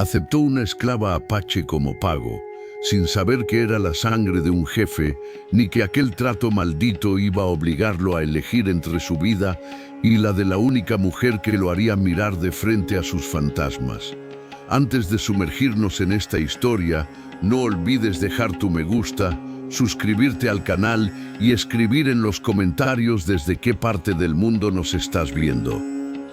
Aceptó una esclava apache como pago, sin saber que era la sangre de un jefe, ni que aquel trato maldito iba a obligarlo a elegir entre su vida y la de la única mujer que lo haría mirar de frente a sus fantasmas. Antes de sumergirnos en esta historia, no olvides dejar tu me gusta, suscribirte al canal y escribir en los comentarios desde qué parte del mundo nos estás viendo.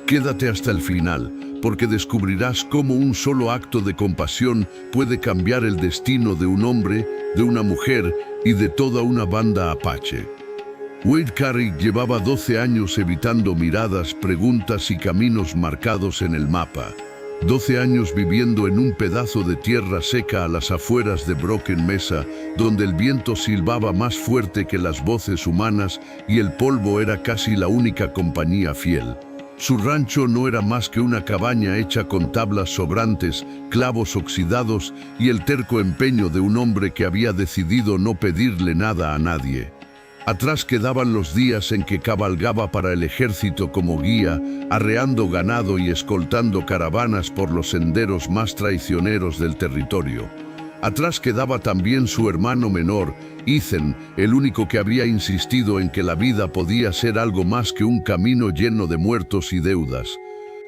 Quédate hasta el final, porque descubrirás cómo un solo acto de compasión puede cambiar el destino de un hombre, de una mujer y de toda una banda apache. Wade Carrick llevaba 12 años evitando miradas, preguntas y caminos marcados en el mapa. 12 años viviendo en un pedazo de tierra seca a las afueras de Broken Mesa, donde el viento silbaba más fuerte que las voces humanas y el polvo era casi la única compañía fiel. Su rancho no era más que una cabaña hecha con tablas sobrantes, clavos oxidados y el terco empeño de un hombre que había decidido no pedirle nada a nadie. Atrás quedaban los días en que cabalgaba para el ejército como guía, arreando ganado y escoltando caravanas por los senderos más traicioneros del territorio. Atrás quedaba también su hermano menor, Ethan, el único que había insistido en que la vida podía ser algo más que un camino lleno de muertos y deudas.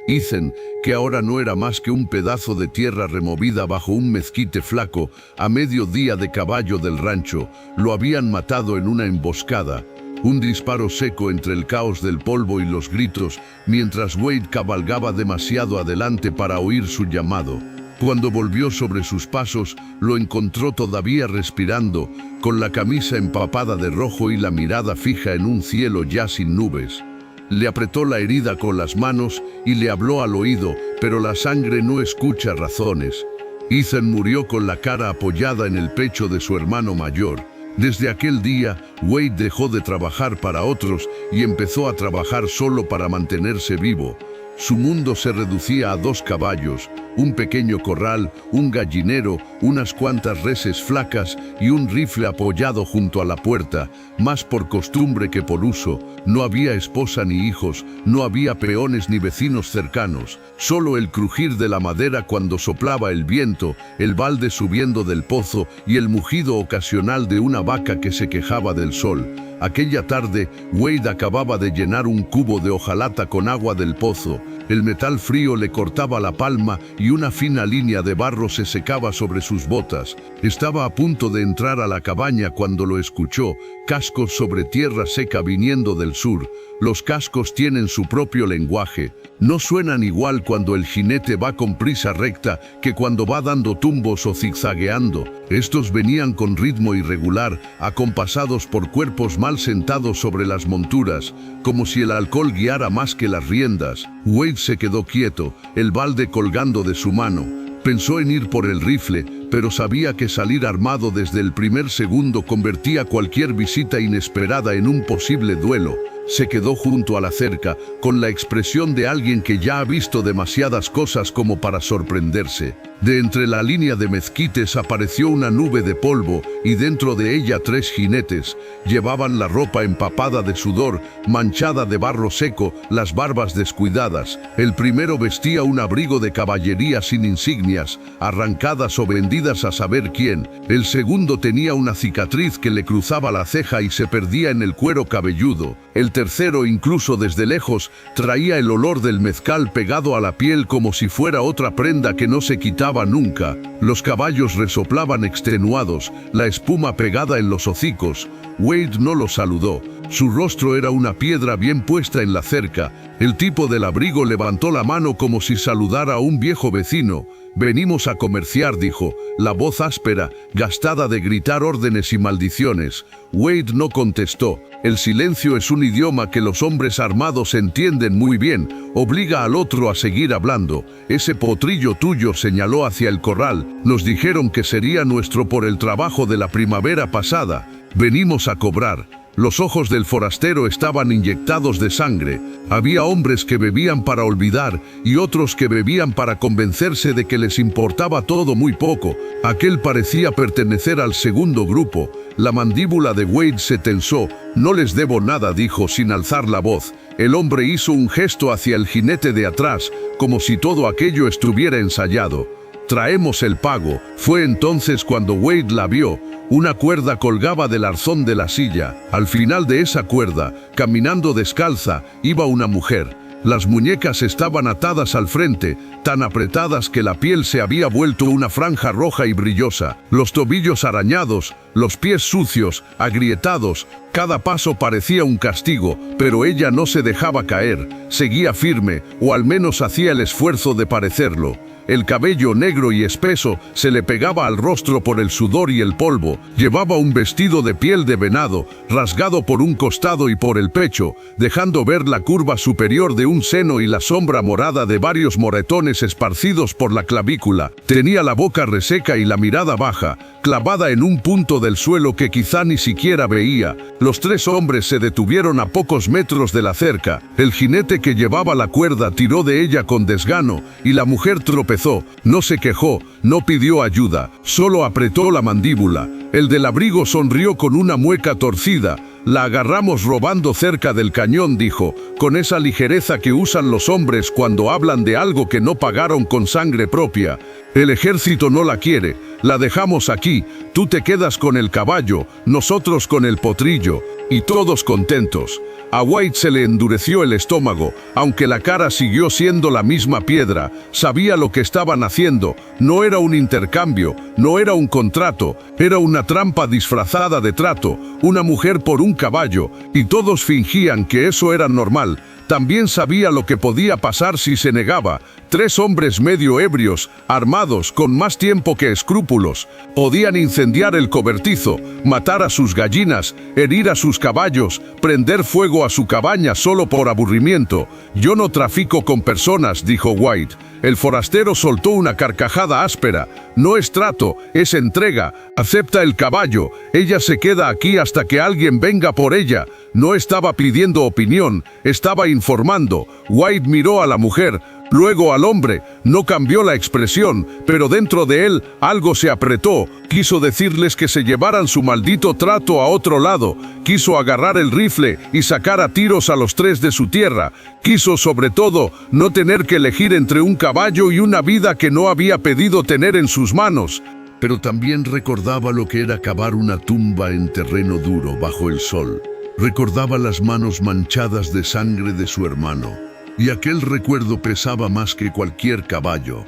Ethan, que ahora no era más que un pedazo de tierra removida bajo un mezquite flaco, a medio día de caballo del rancho, lo habían matado en una emboscada. Un disparo seco entre el caos del polvo y los gritos, mientras Wade cabalgaba demasiado adelante para oír su llamado. Cuando volvió sobre sus pasos, lo encontró todavía respirando, con la camisa empapada de rojo y la mirada fija en un cielo ya sin nubes. Le apretó la herida con las manos y le habló al oído, pero la sangre no escucha razones. Ethan murió con la cara apoyada en el pecho de su hermano mayor. Desde aquel día, Wade dejó de trabajar para otros y empezó a trabajar solo para mantenerse vivo. Su mundo se reducía a 2 caballos, un pequeño corral, un gallinero, unas cuantas reses flacas y un rifle apoyado junto a la puerta, más por costumbre que por uso. No había esposa ni hijos, no había peones ni vecinos cercanos, solo el crujir de la madera cuando soplaba el viento, el balde subiendo del pozo y el mugido ocasional de una vaca que se quejaba del sol. Aquella tarde, Wade acababa de llenar un cubo de hojalata con agua del pozo. El metal frío le cortaba la palma y una fina línea de barro se secaba sobre sus botas. Estaba a punto de entrar a la cabaña cuando lo escuchó, cascos sobre tierra seca viniendo del sur. Los cascos tienen su propio lenguaje. No suenan igual cuando el jinete va con prisa recta que cuando va dando tumbos o zigzagueando. Estos venían con ritmo irregular, acompasados por cuerpos mal sentados sobre las monturas, como si el alcohol guiara más que las riendas. Wade se quedó quieto, el balde colgando de su mano. Pensó en ir por el rifle, pero sabía que salir armado desde el primer segundo convertía cualquier visita inesperada en un posible duelo. Se quedó junto a la cerca, con la expresión de alguien que ya ha visto demasiadas cosas como para sorprenderse. De entre la línea de mezquites apareció una nube de polvo y dentro de ella 3 jinetes. Llevaban la ropa empapada de sudor, manchada de barro seco, las barbas descuidadas. El primero vestía un abrigo de caballería sin insignias, arrancadas o vendidas a saber quién. El segundo tenía una cicatriz que le cruzaba la ceja y se perdía en el cuero cabelludo. El tercero, incluso desde lejos, traía el olor del mezcal pegado a la piel como si fuera otra prenda que no se quitaba nunca. Los caballos resoplaban extenuados, la espuma pegada en los hocicos. Wade no los saludó. Su rostro era una piedra bien puesta en la cerca. El tipo del abrigo levantó la mano como si saludara a un viejo vecino. «Venimos a comerciar», dijo, la voz áspera, gastada de gritar órdenes y maldiciones. Wade no contestó. El silencio es un idioma que los hombres armados entienden muy bien. Obliga al otro a seguir hablando. «Ese potrillo tuyo», señaló hacia el corral. «Nos dijeron que sería nuestro por el trabajo de la primavera pasada. Venimos a cobrar». Los ojos del forastero estaban inyectados de sangre. Había hombres que bebían para olvidar y otros que bebían para convencerse de que les importaba todo muy poco. Aquel parecía pertenecer al segundo grupo. La mandíbula de Wade se tensó. «No les debo nada», dijo sin alzar la voz. El hombre hizo un gesto hacia el jinete de atrás, como si todo aquello estuviera ensayado. traemos el pago. Fue entonces cuando Wade la vio. Una cuerda colgaba del arzón de la silla. Al final de esa cuerda, caminando descalza, iba una mujer. Las muñecas estaban atadas al frente, tan apretadas que la piel se había vuelto una franja roja y brillosa, los tobillos arañados, los pies sucios, agrietados. Cada paso parecía un castigo, pero ella no se dejaba caer, seguía firme, o al menos hacía el esfuerzo de parecerlo. El cabello negro y espeso se le pegaba al rostro por el sudor y el polvo. Llevaba un vestido de piel de venado, rasgado por un costado y por el pecho, dejando ver la curva superior de un seno y la sombra morada de varios moretones esparcidos por la clavícula. Tenía la boca reseca y la mirada baja, clavada en un punto del suelo que quizá ni siquiera veía. Los tres hombres se detuvieron a pocos metros de la cerca. El jinete que llevaba la cuerda tiró de ella con desgano y la mujer tropezó. No se quejó, no pidió ayuda, solo apretó la mandíbula. El del abrigo sonrió con una mueca torcida. La agarramos robando cerca del cañón, dijo, con esa ligereza que usan los hombres cuando hablan de algo que no pagaron con sangre propia. El ejército no la quiere, la dejamos aquí, tú te quedas con el caballo, nosotros con el potrillo, y todos contentos. A Wade se le endureció el estómago, aunque la cara siguió siendo la misma piedra. Sabía lo que estaban haciendo, no era un intercambio, no era un contrato, era una trampa disfrazada de trato, una mujer por un caballo, y todos fingían que eso era normal. También sabía lo que podía pasar si se negaba. Tres hombres medio ebrios, armados, con más tiempo que escrúpulos. Podían incendiar el cobertizo, matar a sus gallinas, herir a sus caballos, prender fuego a su cabaña solo por aburrimiento. Yo no trafico con personas, dijo Wade. El forastero soltó una carcajada áspera. No es trato, es entrega. Acepta el caballo. Ella se queda aquí hasta que alguien venga por ella. No estaba pidiendo opinión, estaba informando. Wade miró a la mujer, luego al hombre. No cambió la expresión, pero dentro de él algo se apretó. Quiso decirles que se llevaran su maldito trato a otro lado. Quiso agarrar el rifle y sacar a tiros a los tres de su tierra. Quiso, sobre todo, no tener que elegir entre un caballo y una vida que no había pedido tener en sus manos. Pero también recordaba lo que era cavar una tumba en terreno duro bajo el sol. Recordaba las manos manchadas de sangre de su hermano, y aquel recuerdo pesaba más que cualquier caballo.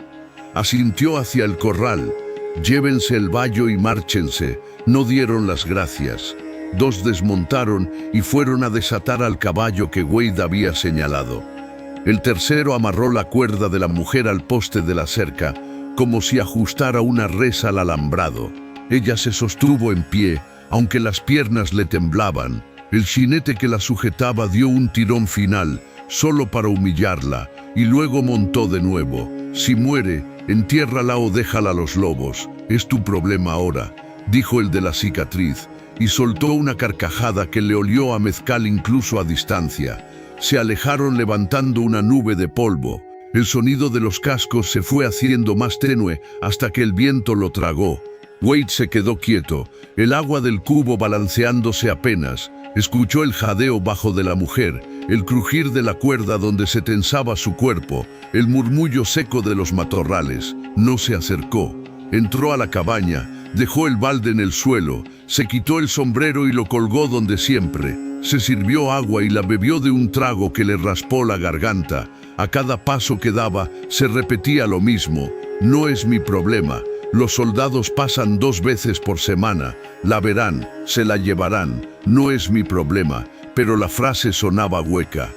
Asintió hacia el corral. Llévense el vallo y márchense. No dieron las gracias. Dos desmontaron y fueron a desatar al caballo que Wade había señalado. El tercero amarró la cuerda de la mujer al poste de la cerca, como si ajustara una res al alambrado. Ella se sostuvo en pie, aunque las piernas le temblaban. El jinete que la sujetaba dio un tirón final, solo para humillarla, y luego montó de nuevo. Si muere, entiérrala o déjala a los lobos. Es tu problema ahora, dijo el de la cicatriz, y soltó una carcajada que le olió a mezcal incluso a distancia. Se alejaron levantando una nube de polvo. El sonido de los cascos se fue haciendo más tenue hasta que el viento lo tragó. Wade se quedó quieto, el agua del cubo balanceándose apenas. Escuchó el jadeo bajo de la mujer, el crujir de la cuerda donde se tensaba su cuerpo, el murmullo seco de los matorrales. No se acercó. Entró a la cabaña, dejó el balde en el suelo, se quitó el sombrero y lo colgó donde siempre. Se sirvió agua y la bebió de un trago que le raspó la garganta. A cada paso que daba, se repetía lo mismo. No es mi problema. Los soldados pasan 2 veces por semana. La verán, se la llevarán. No es mi problema. Pero la frase sonaba hueca.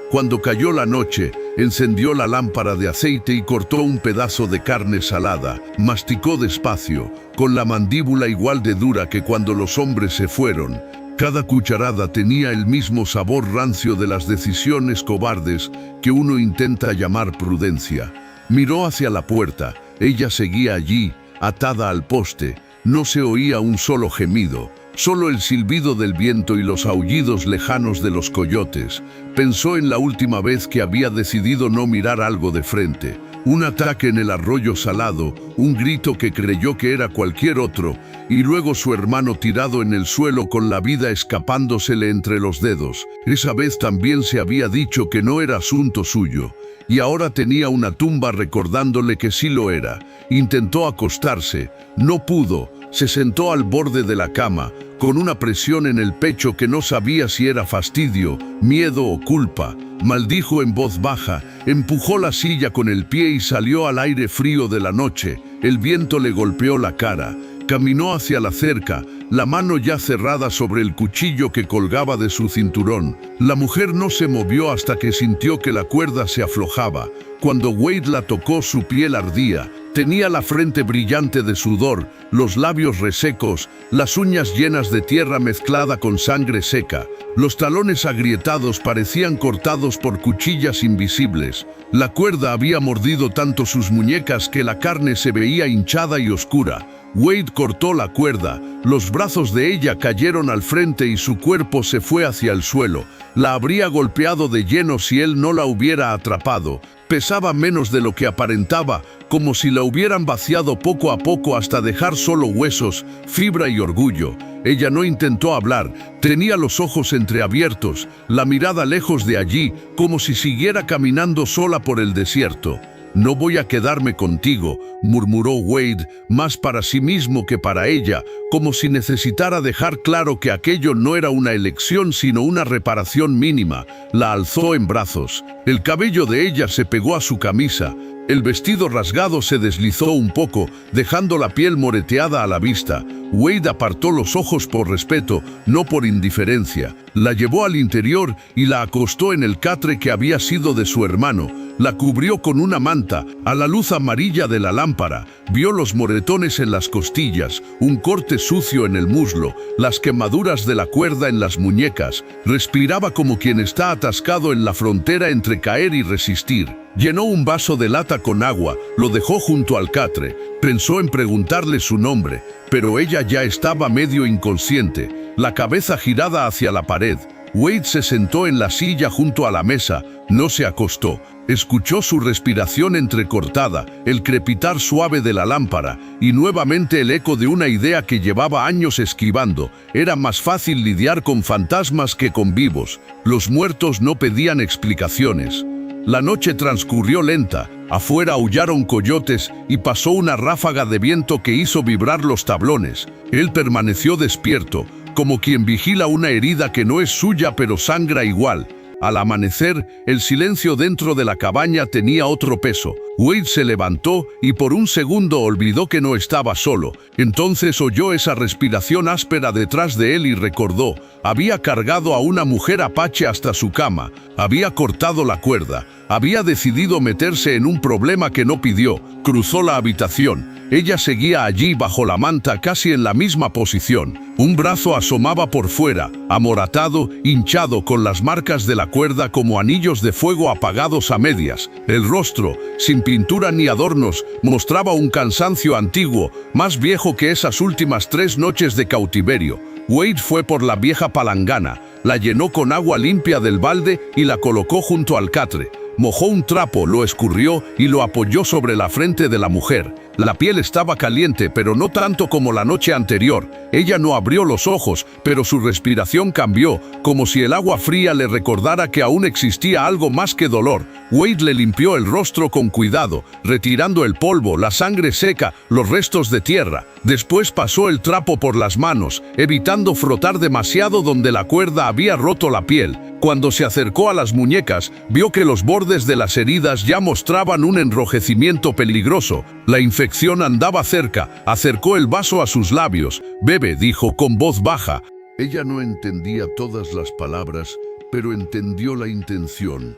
Cuando cayó la noche, encendió la lámpara de aceite y cortó un pedazo de carne salada. Masticó despacio, con la mandíbula igual de dura que cuando los hombres se fueron. Cada cucharada tenía el mismo sabor rancio de las decisiones cobardes que uno intenta llamar prudencia. Miró hacia la puerta. Ella seguía allí, atada al poste. No se oía un solo gemido, solo el silbido del viento y los aullidos lejanos de los coyotes. Pensó en la última vez que había decidido no mirar algo de frente. Un ataque en el arroyo salado, un grito que creyó que era cualquier otro, y luego su hermano tirado en el suelo con la vida escapándosele entre los dedos. Esa vez también se había dicho que no era asunto suyo. y ahora tenía una tumba recordándole que sí lo era. Intentó acostarse, no pudo, se sentó al borde de la cama, con una presión en el pecho que no sabía si era fastidio, miedo o culpa. Maldijo en voz baja, empujó la silla con el pie y salió al aire frío de la noche. El viento le golpeó la cara. Caminó hacia la cerca, la mano ya cerrada sobre el cuchillo que colgaba de su cinturón. La mujer no se movió hasta que sintió que la cuerda se aflojaba. Cuando Wade la tocó, su piel ardía. Tenía la frente brillante de sudor, los labios resecos, las uñas llenas de tierra mezclada con sangre seca. Los talones agrietados parecían cortados por cuchillas invisibles. La cuerda había mordido tanto sus muñecas que la carne se veía hinchada y oscura. Wade cortó la cuerda, los brazos de ella cayeron al frente y su cuerpo se fue hacia el suelo. La habría golpeado de lleno si él no la hubiera atrapado. Pesaba menos de lo que aparentaba, como si la hubieran vaciado poco a poco hasta dejar solo huesos, fibra y orgullo. Ella no intentó hablar, tenía los ojos entreabiertos, la mirada lejos de allí, como si siguiera caminando sola por el desierto. «No voy a quedarme contigo», murmuró Wade, más para sí mismo que para ella, como si necesitara dejar claro que aquello no era una elección sino una reparación mínima. La alzó en brazos. El cabello de ella se pegó a su camisa. El vestido rasgado se deslizó un poco, dejando la piel moreteada a la vista. Wade apartó los ojos por respeto, no por indiferencia. La llevó al interior y la acostó en el catre que había sido de su hermano. La cubrió con una manta, a la luz amarilla de la lámpara. Vio los moretones en las costillas, un corte sucio en el muslo, las quemaduras de la cuerda en las muñecas. Respiraba como quien está atascado en la frontera entre caer y resistir. Llenó un vaso de lata con agua, lo dejó junto al catre. Pensó en preguntarle su nombre, pero ella ya estaba medio inconsciente, la cabeza girada hacia la pared. Wade se sentó en la silla junto a la mesa, no se acostó. Escuchó su respiración entrecortada, el crepitar suave de la lámpara y nuevamente el eco de una idea que llevaba años esquivando. Era más fácil lidiar con fantasmas que con vivos. Los muertos no pedían explicaciones. La noche transcurrió lenta. Afuera aullaron coyotes y pasó una ráfaga de viento que hizo vibrar los tablones. Él permaneció despierto, como quien vigila una herida que no es suya pero sangra igual. Al amanecer, el silencio dentro de la cabaña tenía otro peso. Wade se levantó y por un segundo olvidó que no estaba solo. Entonces oyó esa respiración áspera detrás de él y recordó. Había cargado a una mujer apache hasta su cama. Había cortado la cuerda. Había decidido meterse en un problema que no pidió. Cruzó la habitación. Ella seguía allí bajo la manta, casi en la misma posición. Un brazo asomaba por fuera, amoratado, hinchado, con las marcas de la cuerda como anillos de fuego apagados a medias. El rostro, sin pintura ni adornos, mostraba un cansancio antiguo, más viejo que esas últimas 3 noches de cautiverio. Wade fue por la vieja palangana, la llenó con agua limpia del balde y la colocó junto al catre. Mojó un trapo, lo escurrió y lo apoyó sobre la frente de la mujer. La piel estaba caliente, pero no tanto como la noche anterior. Ella no abrió los ojos, pero su respiración cambió, como si el agua fría le recordara que aún existía algo más que dolor. Wade le limpió el rostro con cuidado, retirando el polvo, la sangre seca, los restos de tierra. Después pasó el trapo por las manos, evitando frotar demasiado donde la cuerda había roto la piel. Cuando se acercó a las muñecas, vio que los bordes de las heridas ya mostraban un enrojecimiento peligroso. La infección andaba cerca. Acercó el vaso a sus labios. «Bebe», dijo con voz baja. Ella no entendía todas las palabras, pero entendió la intención.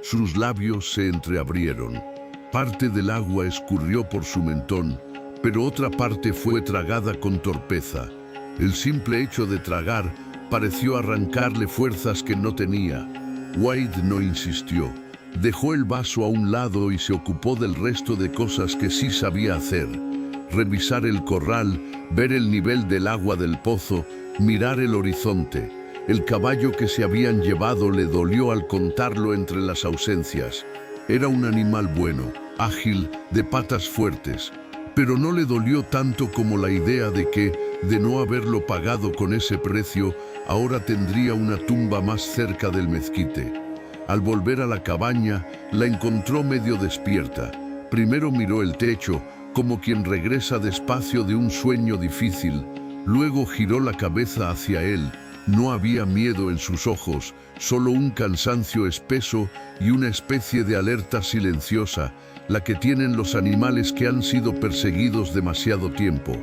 Sus labios se entreabrieron. Parte del agua escurrió por su mentón, pero otra parte fue tragada con torpeza. El simple hecho de tragar pareció arrancarle fuerzas que no tenía. Wade no insistió. Dejó el vaso a un lado y se ocupó del resto de cosas que sí sabía hacer. Revisar el corral, ver el nivel del agua del pozo, mirar el horizonte. El caballo que se habían llevado le dolió al contarlo entre las ausencias. Era un animal bueno, ágil, de patas fuertes. Pero no le dolió tanto como la idea de que, de no haberlo pagado con ese precio, ahora tendría una tumba más cerca del mezquite. Al volver a la cabaña, la encontró medio despierta. Primero miró el techo, como quien regresa despacio de un sueño difícil. Luego giró la cabeza hacia él. No había miedo en sus ojos, solo un cansancio espeso y una especie de alerta silenciosa, la que tienen los animales que han sido perseguidos demasiado tiempo.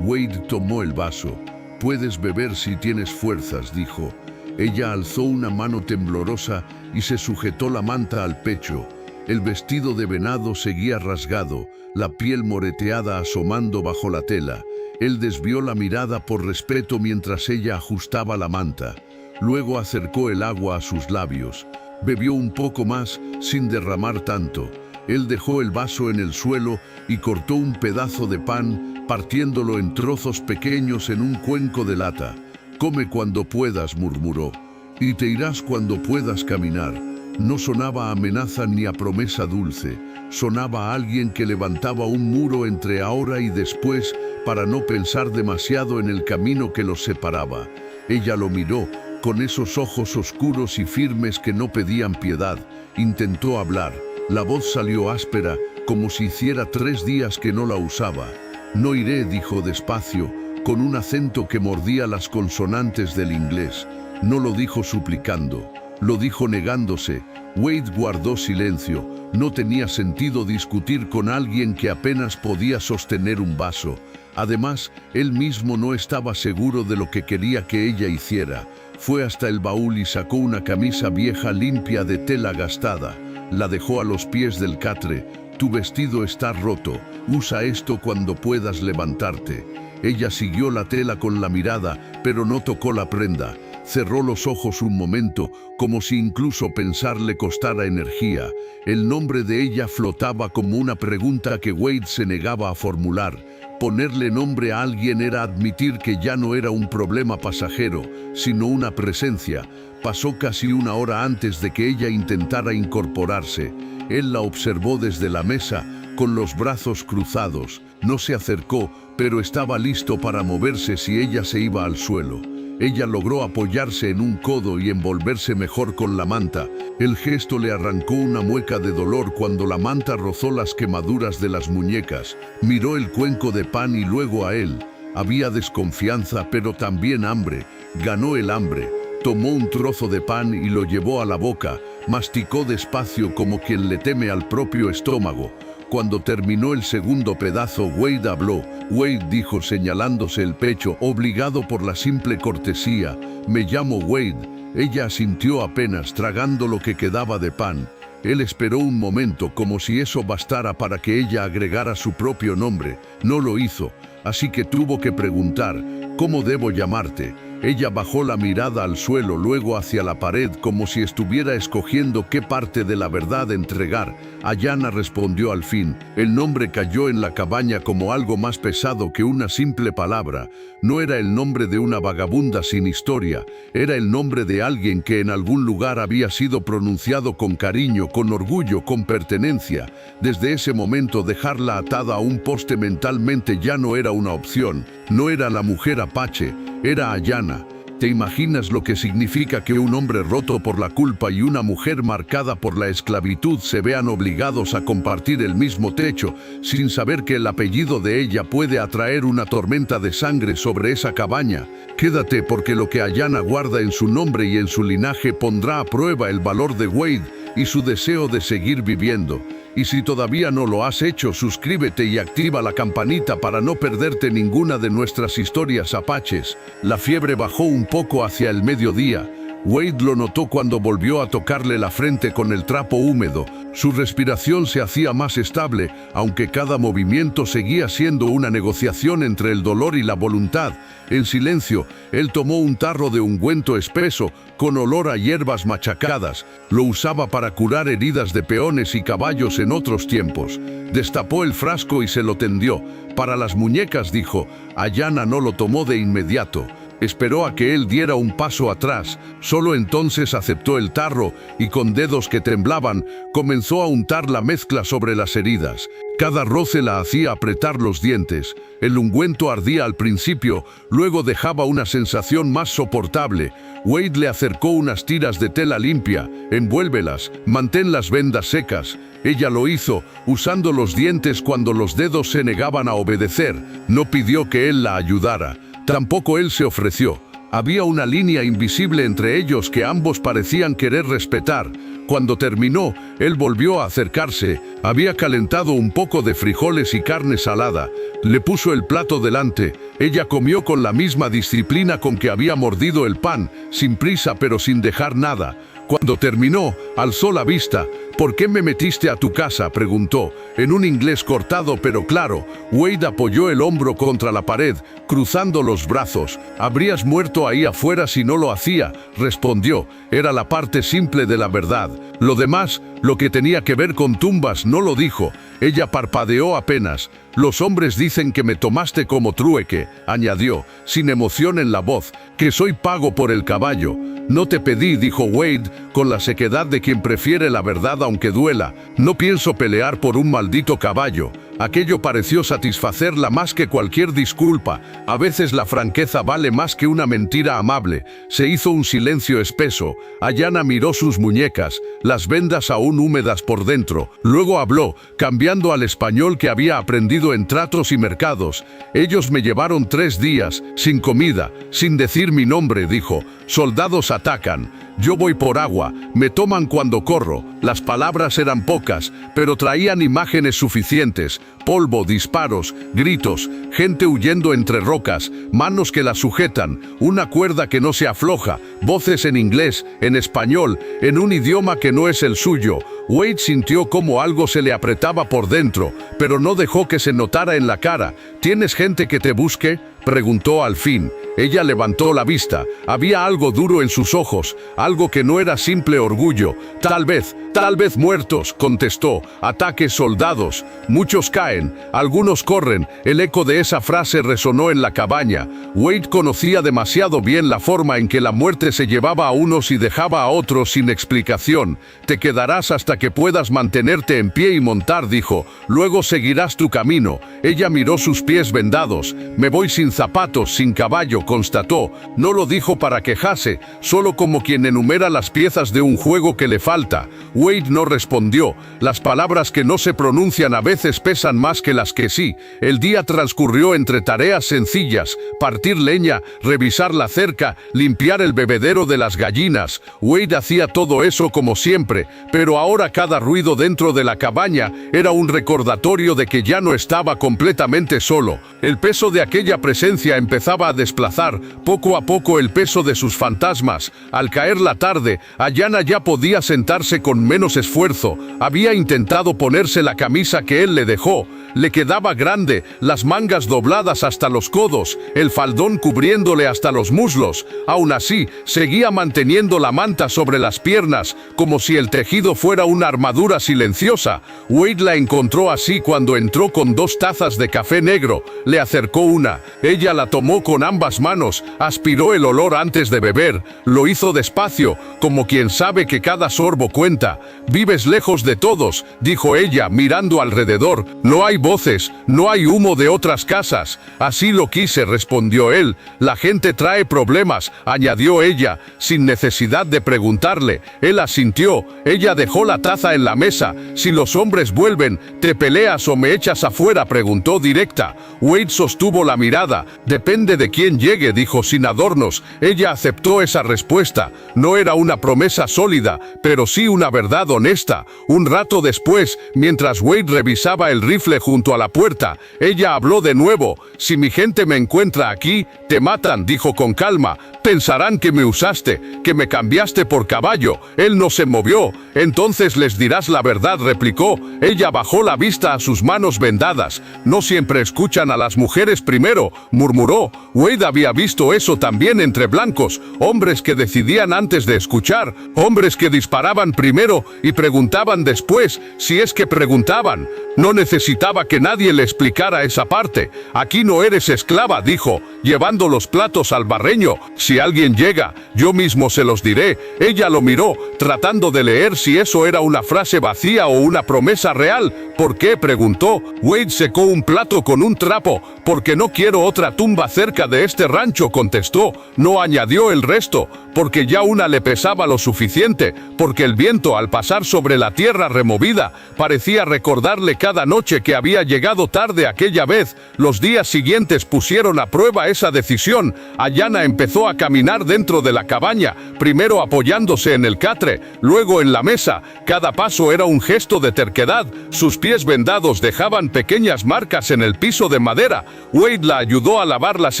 Wade tomó el vaso. «Puedes beber si tienes fuerzas», dijo. Ella alzó una mano temblorosa y se sujetó la manta al pecho. El vestido de venado seguía rasgado, la piel moreteada asomando bajo la tela. Él desvió la mirada por respeto mientras ella ajustaba la manta. Luego acercó el agua a sus labios. Bebió un poco más, sin derramar tanto. Él dejó el vaso en el suelo y cortó un pedazo de pan, partiéndolo en trozos pequeños en un cuenco de lata. «Come cuando puedas», murmuró, «y te irás cuando puedas caminar». No sonaba a amenaza ni a promesa dulce. Sonaba a alguien que levantaba un muro entre ahora y después para no pensar demasiado en el camino que los separaba. Ella lo miró, con esos ojos oscuros y firmes que no pedían piedad. Intentó hablar. La voz salió áspera, como si hiciera 3 días que no la usaba. «No iré», dijo despacio, con un acento que mordía las consonantes del inglés. No lo dijo suplicando, lo dijo negándose. Wade guardó silencio. No tenía sentido discutir con alguien que apenas podía sostener un vaso. Además, él mismo no estaba seguro de lo que quería que ella hiciera. Fue hasta el baúl y sacó una camisa vieja limpia de tela gastada. La dejó a los pies del catre. «Tu vestido está roto. Usa esto cuando puedas levantarte». Ella siguió la tela con la mirada, pero no tocó la prenda. Cerró los ojos un momento, como si incluso pensar le costara energía. El nombre de ella flotaba como una pregunta que Wade se negaba a formular. Ponerle nombre a alguien era admitir que ya no era un problema pasajero, sino una presencia. Pasó casi 1 hora antes de que ella intentara incorporarse. Él la observó desde la mesa, con los brazos cruzados. No se acercó, pero estaba listo para moverse si ella se iba al suelo. Ella logró apoyarse en un codo y envolverse mejor con la manta. El gesto le arrancó una mueca de dolor cuando la manta rozó las quemaduras de las muñecas. Miró el cuenco de pan y luego a él. Había desconfianza, pero también hambre. Ganó el hambre. Tomó un trozo de pan y lo llevó a la boca. Masticó despacio como quien le teme al propio estómago. Cuando terminó el segundo pedazo, Wade habló. «Wade», dijo señalándose el pecho, obligado por la simple cortesía. «Me llamo Wade». Ella asintió apenas, tragando lo que quedaba de pan. Él esperó un momento, como si eso bastara para que ella agregara su propio nombre. No lo hizo, así que tuvo que preguntar: «¿Cómo debo llamarte?». Ella bajó la mirada al suelo, luego hacia la pared, como si estuviera escogiendo qué parte de la verdad entregar. Ayanna respondió al fin. El nombre cayó en la cabaña como algo más pesado que una simple palabra. No era el nombre de una vagabunda sin historia. Era el nombre de alguien que en algún lugar había sido pronunciado con cariño, con orgullo, con pertenencia. Desde ese momento, dejarla atada a un poste mentalmente ya no era una opción. No era la mujer apache, era Ayanna. ¿Te imaginas lo que significa que un hombre roto por la culpa y una mujer marcada por la esclavitud se vean obligados a compartir el mismo techo, sin saber que el apellido de ella puede atraer una tormenta de sangre sobre esa cabaña? Quédate, porque lo que Ayanna guarda en su nombre y en su linaje pondrá a prueba el valor de Wade y su deseo de seguir viviendo. Y si todavía no lo has hecho, suscríbete y activa la campanita para no perderte ninguna de nuestras historias apaches. La fiebre bajó un poco hacia el mediodía. Wade lo notó cuando volvió a tocarle la frente con el trapo húmedo. Su respiración se hacía más estable, aunque cada movimiento seguía siendo una negociación entre el dolor y la voluntad. En silencio, él tomó un tarro de ungüento espeso, con olor a hierbas machacadas. Lo usaba para curar heridas de peones y caballos en otros tiempos. Destapó el frasco y se lo tendió. «Para las muñecas», dijo. Ayanna no lo tomó de inmediato. Esperó a que él diera un paso atrás. Solo entonces aceptó el tarro y con dedos que temblaban comenzó a untar la mezcla sobre las heridas. Cada roce la hacía apretar los dientes. El ungüento ardía al principio, luego dejaba una sensación más soportable. Wade le acercó unas tiras de tela limpia. Envuélvelas, mantén las vendas secas. Ella lo hizo, usando los dientes cuando los dedos se negaban a obedecer. No pidió que él la ayudara. Tampoco él se ofreció. Había una línea invisible entre ellos que ambos parecían querer respetar. Cuando terminó, él volvió a acercarse. Había calentado un poco de frijoles y carne salada. Le puso el plato delante. Ella comió con la misma disciplina con que había mordido el pan, sin prisa pero sin dejar nada. Cuando terminó, alzó la vista. «¿Por qué me metiste a tu casa?», preguntó, en un inglés cortado pero claro. Wade apoyó el hombro contra la pared, cruzando los brazos. «Habrías muerto ahí afuera si no lo hacía», respondió. Era la parte simple de la verdad. Lo demás, lo que tenía que ver con tumbas, no lo dijo. Ella parpadeó apenas. «Los hombres dicen que me tomaste como trueque», añadió, sin emoción en la voz, «que soy pago por el caballo». «No te pedí», dijo Wade, con la sequedad de quien prefiere la verdad aunque duela. «No pienso pelear por un maldito caballo». Aquello pareció satisfacerla más que cualquier disculpa. A veces la franqueza vale más que una mentira amable. Se hizo un silencio espeso. Ayanna miró sus muñecas, las vendas aún húmedas por dentro. Luego habló, cambiando al español que había aprendido en tratos y mercados. «Ellos me llevaron 3 días, sin comida, sin decir mi nombre», dijo. «Soldados atacan. Yo voy por agua, me toman cuando corro». Las palabras eran pocas, pero traían imágenes suficientes. Polvo, disparos, gritos, gente huyendo entre rocas, manos que la sujetan, una cuerda que no se afloja, voces en inglés, en español, en un idioma que no es el suyo. Wade sintió como algo se le apretaba por dentro, pero no dejó que se notara en la cara. «¿Tienes gente que te busque?», preguntó al fin. Ella levantó la vista. Había algo duro en sus ojos, algo que no era simple orgullo. Tal vez muertos», contestó. «Ataques, soldados. Muchos caen, algunos corren». El eco de esa frase resonó en la cabaña. Wade conocía demasiado bien la forma en que la muerte se llevaba a unos y dejaba a otros sin explicación. «Te quedarás hasta que puedas mantenerte en pie y montar», dijo. «Luego seguirás tu camino». Ella miró sus pies vendados. «Me voy sin zapatos, sin caballo», constató. No lo dijo para quejarse, solo como quien enumera las piezas de un juego que le falta. Wade no respondió. Las palabras que no se pronuncian a veces pesan más que las que sí. El día transcurrió entre tareas sencillas: partir leña, revisar la cerca, limpiar el bebedero de las gallinas. Wade hacía todo eso como siempre, pero ahora cada ruido dentro de la cabaña era un recordatorio de que ya no estaba completamente solo. El peso de aquella presencia empezaba a desplazar poco a poco el peso de sus fantasmas. Al caer la tarde, Ayanna ya podía sentarse con menos esfuerzo. Había intentado ponerse la camisa que él le dejó. Le quedaba grande, las mangas dobladas hasta los codos, el faldón cubriéndole hasta los muslos. Aún así, seguía manteniendo la manta sobre las piernas, como si el tejido fuera una armadura silenciosa. Wade la encontró así cuando entró con 2 tazas de café negro. Le acercó una. Ella la tomó con ambas manos, aspiró el olor antes de beber. Lo hizo despacio, como quien sabe que cada sorbo cuenta. «Vives lejos de todos», dijo ella, mirando alrededor. «No hay voces, no hay humo de otras casas». «Así lo quise», respondió él. «La gente trae problemas», añadió ella, sin necesidad de preguntarle. Él asintió. Ella dejó la taza en la mesa. «Si los hombres vuelven, ¿te peleas o me echas afuera?», preguntó directa. Wade sostuvo la mirada. «Depende de quién llegue», dijo sin adornos. Ella aceptó esa respuesta. No era una promesa sólida, pero sí una verdad honesta. Un rato después, mientras Wade revisaba el rifle junto a la puerta, ella habló de nuevo. «Si mi gente me encuentra aquí, te matan», dijo con calma. «Pensarán que me usaste, que me cambiaste por caballo». Él no se movió. «Entonces les dirás la verdad», replicó. Ella bajó la vista a sus manos vendadas. «No siempre escuchan a las mujeres primero», murmuró. Wade había había visto eso también entre blancos, hombres que decidían antes de escuchar, hombres que disparaban primero y preguntaban después, si es que preguntaban. No necesitaba que nadie le explicara esa parte. Aquí no eres esclava, dijo, llevando los platos al barreño. Si alguien llega, yo mismo se los diré. Ella lo miró, tratando de leer si eso era una frase vacía o una promesa real. ¿Por qué?, preguntó. Wade secó un plato con un trapo. Porque no quiero otra tumba cerca de este rancho, contestó. No añadió el resto, porque ya una le pesaba lo suficiente, porque el viento al pasar sobre la tierra removida parecía recordarle cada noche que había llegado tarde aquella vez. Los días siguientes pusieron a prueba esa decisión. Ayanna empezó a caminar dentro de la cabaña, primero apoyándose en el catre, luego en la mesa. Cada paso era un gesto de terquedad. Sus pies vendados dejaban pequeñas marcas en el piso de madera. Wade la ayudó a lavar las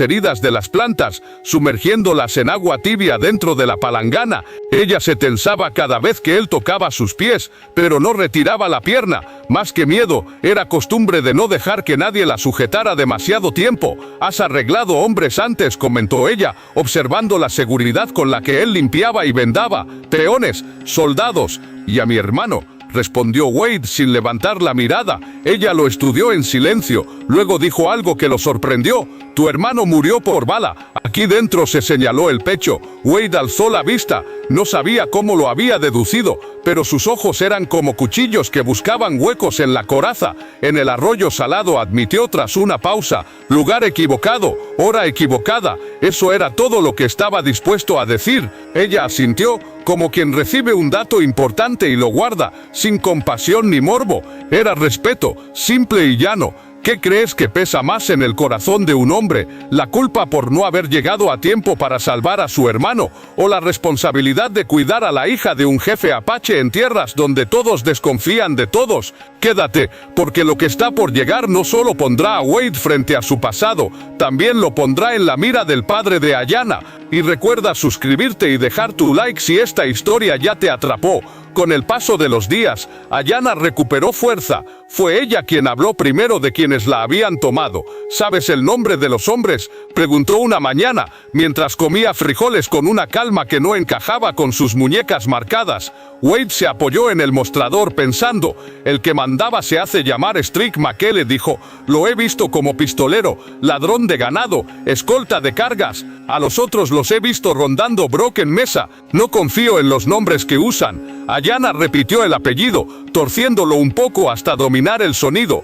heridas de las plantas, sumergiéndolas en agua tibia dentro de la palangana. Ella se tensaba cada vez que él tocaba sus pies, pero no retiraba la pierna. Más que miedo, era costumbre de no dejar que nadie la sujetara demasiado tiempo. Has arreglado hombres antes, comentó ella, observando la seguridad con la que él limpiaba y vendaba. Peones, soldados, y a mi hermano, respondió Wade sin levantar la mirada. Ella lo estudió en silencio, luego dijo algo que lo sorprendió. Tu hermano murió por bala. Aquí dentro, se señaló el pecho. Wade alzó la vista. No sabía cómo lo había deducido, pero sus ojos eran como cuchillos que buscaban huecos en la coraza. En el arroyo salado, admitió tras una pausa. Lugar equivocado, hora equivocada. Eso era todo lo que estaba dispuesto a decir. Ella asintió, como quien recibe un dato importante y lo guarda, sin compasión ni morbo. Era respeto, simple y llano. ¿Qué crees que pesa más en el corazón de un hombre? ¿La culpa por no haber llegado a tiempo para salvar a su hermano? ¿O la responsabilidad de cuidar a la hija de un jefe apache en tierras donde todos desconfían de todos? Quédate, porque lo que está por llegar no solo pondrá a Wade frente a su pasado, también lo pondrá en la mira del padre de Ayanna. Y recuerda suscribirte y dejar tu like si esta historia ya te atrapó. Con el paso de los días, Ayanna recuperó fuerza. Fue ella quien habló primero de quienes la habían tomado. ¿Sabes el nombre de los hombres?, preguntó una mañana, mientras comía frijoles con una calma que no encajaba con sus muñecas marcadas. Wade se apoyó en el mostrador pensando. El que mandaba se hace llamar Strick McKelle, dijo. Lo he visto como pistolero, ladrón de ganado, escolta de cargas. A los otros los he visto rondando Broken Mesa. No confío en los nombres que usan. Ayanna repitió el apellido, torciéndolo un poco hasta dominar el sonido.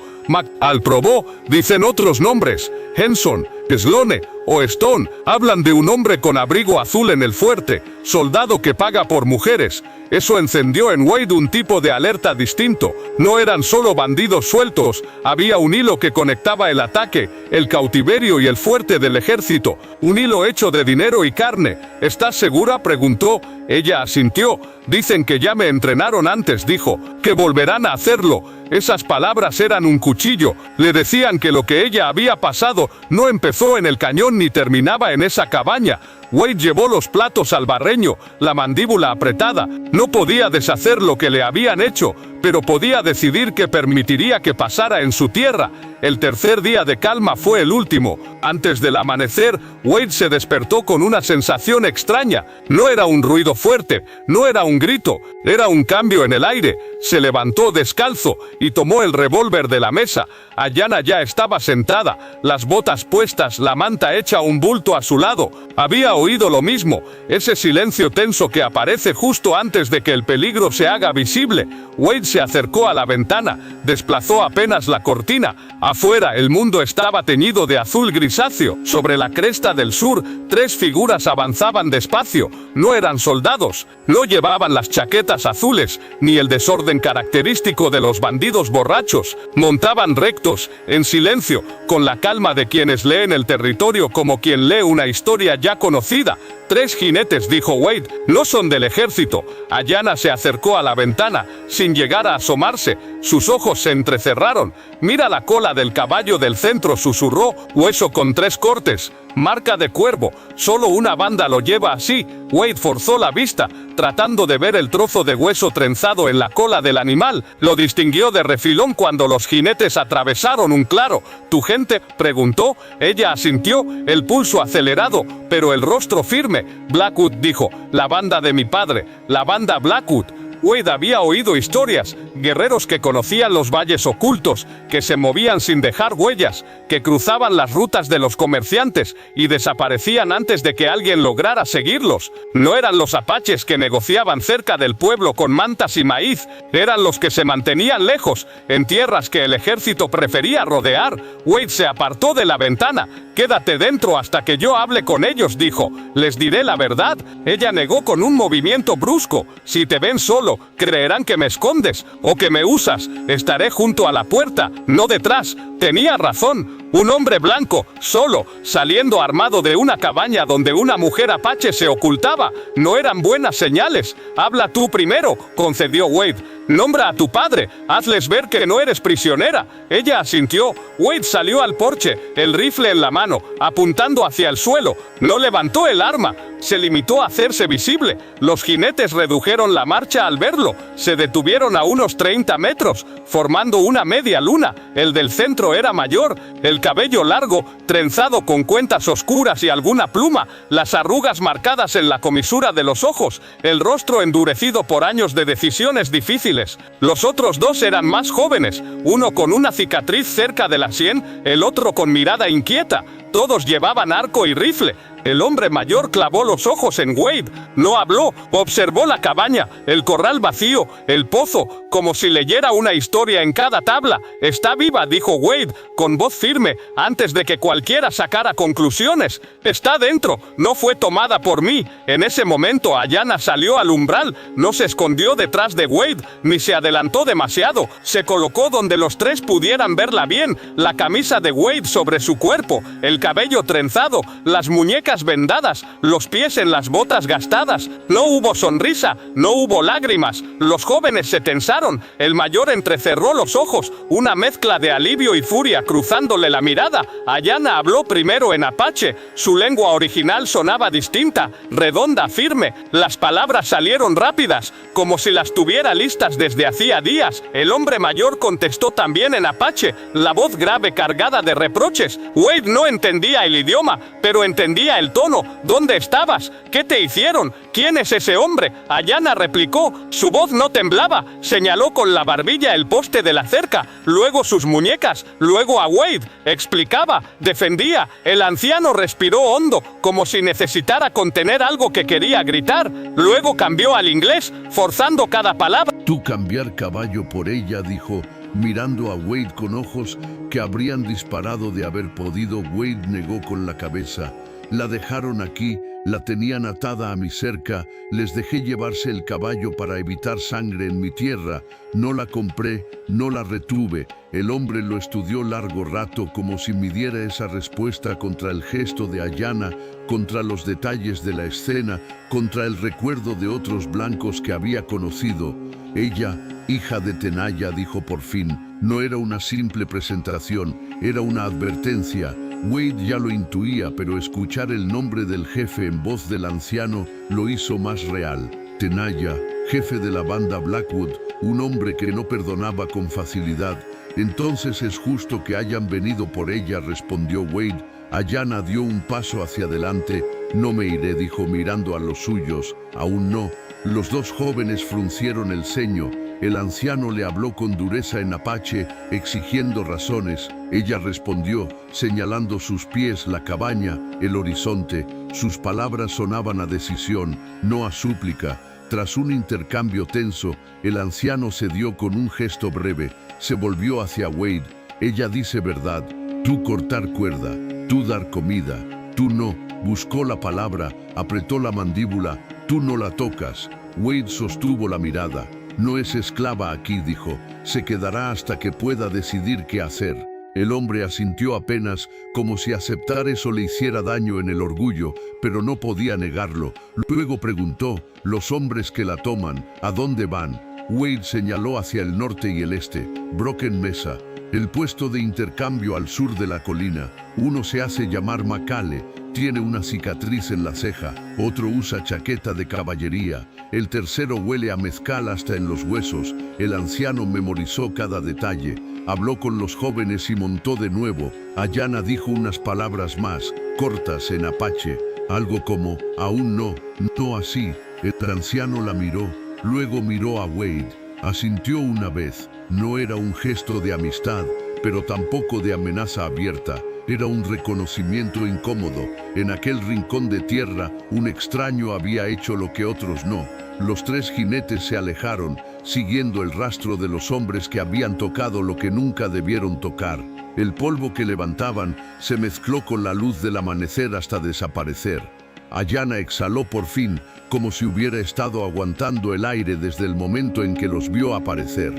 Al probó, dicen otros nombres. Henson, Sloane o Stone. Hablan de un hombre con abrigo azul en el fuerte, soldado que paga por mujeres. Eso encendió en Wade un tipo de alerta distinto. No eran solo bandidos sueltos, había un hilo que conectaba el ataque, el cautiverio y el fuerte del ejército. Un hilo hecho de dinero y carne. ¿Estás segura?, preguntó. Ella asintió. Dicen que ya me entrenaron antes, dijo. Que volverán a hacerlo. Esas palabras eran un cuchillo. Le decían que lo que ella había pasado no empezó en el cañón ni terminaba en esa cabaña. Wade llevó los platos al barreño, la mandíbula apretada. No podía deshacer lo que le habían hecho, pero podía decidir qué permitiría que pasara en su tierra. El tercer día de calma fue el último. Antes del amanecer, Wade se despertó con una sensación extraña. No era un ruido fuerte, no era un grito, era un cambio en el aire. Se levantó descalzo y tomó el revólver de la mesa. Ayanna ya estaba sentada, las botas puestas, la manta hecha un bulto a su lado. Había oído lo mismo, ese silencio tenso que aparece justo antes de que el peligro se haga visible. Wade se acercó a la ventana, desplazó apenas la cortina. Afuera el mundo estaba teñido de azul grisáceo. Sobre la cresta del sur, tres figuras avanzaban despacio. No eran soldados, no llevaban las chaquetas azules, ni el desorden característico de los bandidos borrachos. Montaban rectos, en silencio, con la calma de quienes leen el territorio como quien lee una historia ya conocida. Tres jinetes, dijo Wade, no son del ejército. Ayanna se acercó a la ventana, sin llegar a asomarse. Sus ojos se entrecerraron. «Mira la cola del caballo del centro», susurró. «Hueso con 3 cortes. Marca de cuervo. Solo una banda lo lleva así». Wade forzó la vista, tratando de ver el trozo de hueso trenzado en la cola del animal. Lo distinguió de refilón cuando los jinetes atravesaron un claro. «¿Tu gente?», preguntó. Ella asintió, el pulso acelerado, pero el rostro firme. «Blackwood», dijo. «La banda de mi padre, la banda Blackwood». Wade había oído historias, guerreros que conocían los valles ocultos, que se movían sin dejar huellas, que cruzaban las rutas de los comerciantes y desaparecían antes de que alguien lograra seguirlos. No eran los apaches que negociaban cerca del pueblo con mantas y maíz, eran los que se mantenían lejos, en tierras que el ejército prefería rodear. Wade se apartó de la ventana. «Quédate dentro hasta que yo hable con ellos», dijo. «Les diré la verdad». Ella negó con un movimiento brusco. «Si te ven solo, creerán que me escondes o que me usas. Estaré junto a la puerta, no detrás». Tenía razón. Un hombre blanco, solo, saliendo armado de una cabaña donde una mujer apache se ocultaba. No eran buenas señales. «Habla tú primero», concedió Wade. «Nombra a tu padre. Hazles ver que no eres prisionera». Ella asintió. Wade salió al porche, el rifle en la mano, apuntando hacia el suelo. No levantó el arma. Se limitó a hacerse visible. Los jinetes redujeron la marcha al verlo. Se detuvieron a unos 30 metros, formando una media luna. El del centro era mayor, el cabello largo, trenzado con cuentas oscuras y alguna pluma, las arrugas marcadas en la comisura de los ojos, el rostro endurecido por años de decisiones difíciles. Los otros 2 eran más jóvenes, uno con una cicatriz cerca de la sien, el otro con mirada inquieta. Todos llevaban arco y rifle. El hombre mayor clavó los ojos en Wade. No habló, observó la cabaña, el corral vacío, el pozo, como si leyera una historia en cada tabla. «Está viva», dijo Wade, con voz firme, antes de que cualquiera sacara conclusiones. «Está dentro, no fue tomada por mí». En ese momento Ayanna salió al umbral, no se escondió detrás de Wade, ni se adelantó demasiado. Se colocó donde los 3 pudieran verla bien, la camisa de Wade sobre su cuerpo, el cabello trenzado, las muñecas vendadas, los pies en las botas gastadas. No hubo sonrisa, no hubo lágrimas. Los jóvenes se tensaron. El mayor entrecerró los ojos, una mezcla de alivio y furia cruzándole la mirada. Ayanna habló primero en apache. Su lengua original sonaba distinta, redonda, firme. Las palabras salieron rápidas, como si las tuviera listas desde hacía días. El hombre mayor contestó también en apache, la voz grave cargada de reproches. Wade no entendía el idioma, pero entendía el tono. «¿Dónde estabas? ¿Qué te hicieron? ¿Quién es ese hombre?». Ayanna replicó. Su voz no temblaba. Señaló con la barbilla el poste de la cerca, luego sus muñecas, luego a Wade. Explicaba, defendía. El anciano respiró hondo, como si necesitara contener algo que quería gritar. Luego cambió al inglés, forzando cada palabra. «Tú cambiar caballo por ella», dijo, mirando a Wade con ojos que habrían disparado de haber podido. Wade negó con la cabeza. «La dejaron aquí, la tenían atada a mi cerca, les dejé llevarse el caballo para evitar sangre en mi tierra, no la compré, no la retuve». El hombre lo estudió largo rato, como si midiera esa respuesta contra el gesto de Ayanna, contra los detalles de la escena, contra el recuerdo de otros blancos que había conocido. «Ella, hija de Tenaya», dijo por fin. No era una simple presentación, era una advertencia. Wade ya lo intuía, pero escuchar el nombre del jefe en voz del anciano lo hizo más real. Tenaya, jefe de la banda Blackwood, un hombre que no perdonaba con facilidad. «Entonces es justo que hayan venido por ella», respondió Wade. Ayanna dio un paso hacia adelante. «No me iré», dijo mirando a los suyos. «Aún no». Los 2 jóvenes fruncieron el ceño. El anciano le habló con dureza en apache, exigiendo razones. Ella respondió, señalando sus pies, la cabaña, el horizonte. Sus palabras sonaban a decisión, no a súplica. Tras un intercambio tenso, el anciano cedió con un gesto breve. Se volvió hacia Wade. «Ella dice verdad. Tú cortar cuerda, tú dar comida, tú no». Buscó la palabra, apretó la mandíbula. «Tú no la tocas». Wade sostuvo la mirada. «No es esclava aquí», dijo. «Se quedará hasta que pueda decidir qué hacer». El hombre asintió apenas, como si aceptar eso le hiciera daño en el orgullo, pero no podía negarlo. Luego preguntó, «Los hombres que la toman, ¿a dónde van?». Wade señaló hacia el norte y el este. Broken Mesa, el puesto de intercambio al sur de la colina. Uno se hace llamar Macale, tiene una cicatriz en la ceja. Otro usa chaqueta de caballería. El tercero huele a mezcal hasta en los huesos. El anciano memorizó cada detalle. Habló con los jóvenes y montó de nuevo. Ayana dijo unas palabras más, cortas en apache. Algo como, aún no, no así. El anciano la miró, luego miró a Wade. Asintió una vez. No era un gesto de amistad, pero tampoco de amenaza abierta. Era un reconocimiento incómodo. En aquel rincón de tierra, un extraño había hecho lo que otros no. Los tres jinetes se alejaron, siguiendo el rastro de los hombres que habían tocado lo que nunca debieron tocar. El polvo que levantaban se mezcló con la luz del amanecer hasta desaparecer. Ayana exhaló por fin, como si hubiera estado aguantando el aire desde el momento en que los vio aparecer.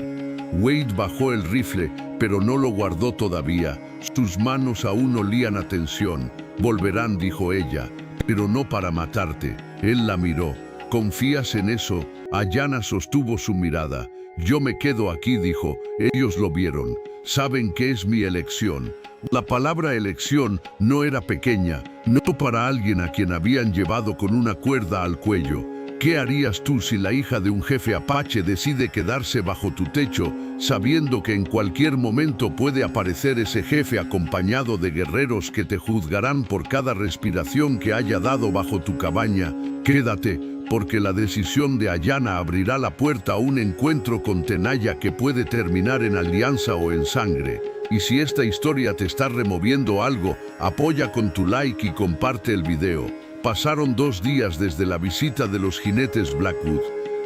Wade bajó el rifle, pero no lo guardó todavía. Sus manos aún olían a tensión. Volverán, dijo ella, pero no para matarte. Él la miró. ¿Confías en eso? Ayana sostuvo su mirada. Yo me quedo aquí, dijo. Ellos lo vieron. Saben que es mi elección. La palabra elección no era pequeña, no para alguien a quien habían llevado con una cuerda al cuello. ¿Qué harías tú si la hija de un jefe apache decide quedarse bajo tu techo, sabiendo que en cualquier momento puede aparecer ese jefe acompañado de guerreros que te juzgarán por cada respiración que haya dado bajo tu cabaña? Quédate, porque la decisión de Ayana abrirá la puerta a un encuentro con Tenaya que puede terminar en alianza o en sangre. Y si esta historia te está removiendo algo, apoya con tu like y comparte el video. Pasaron 2 días desde la visita de los jinetes Blackwood.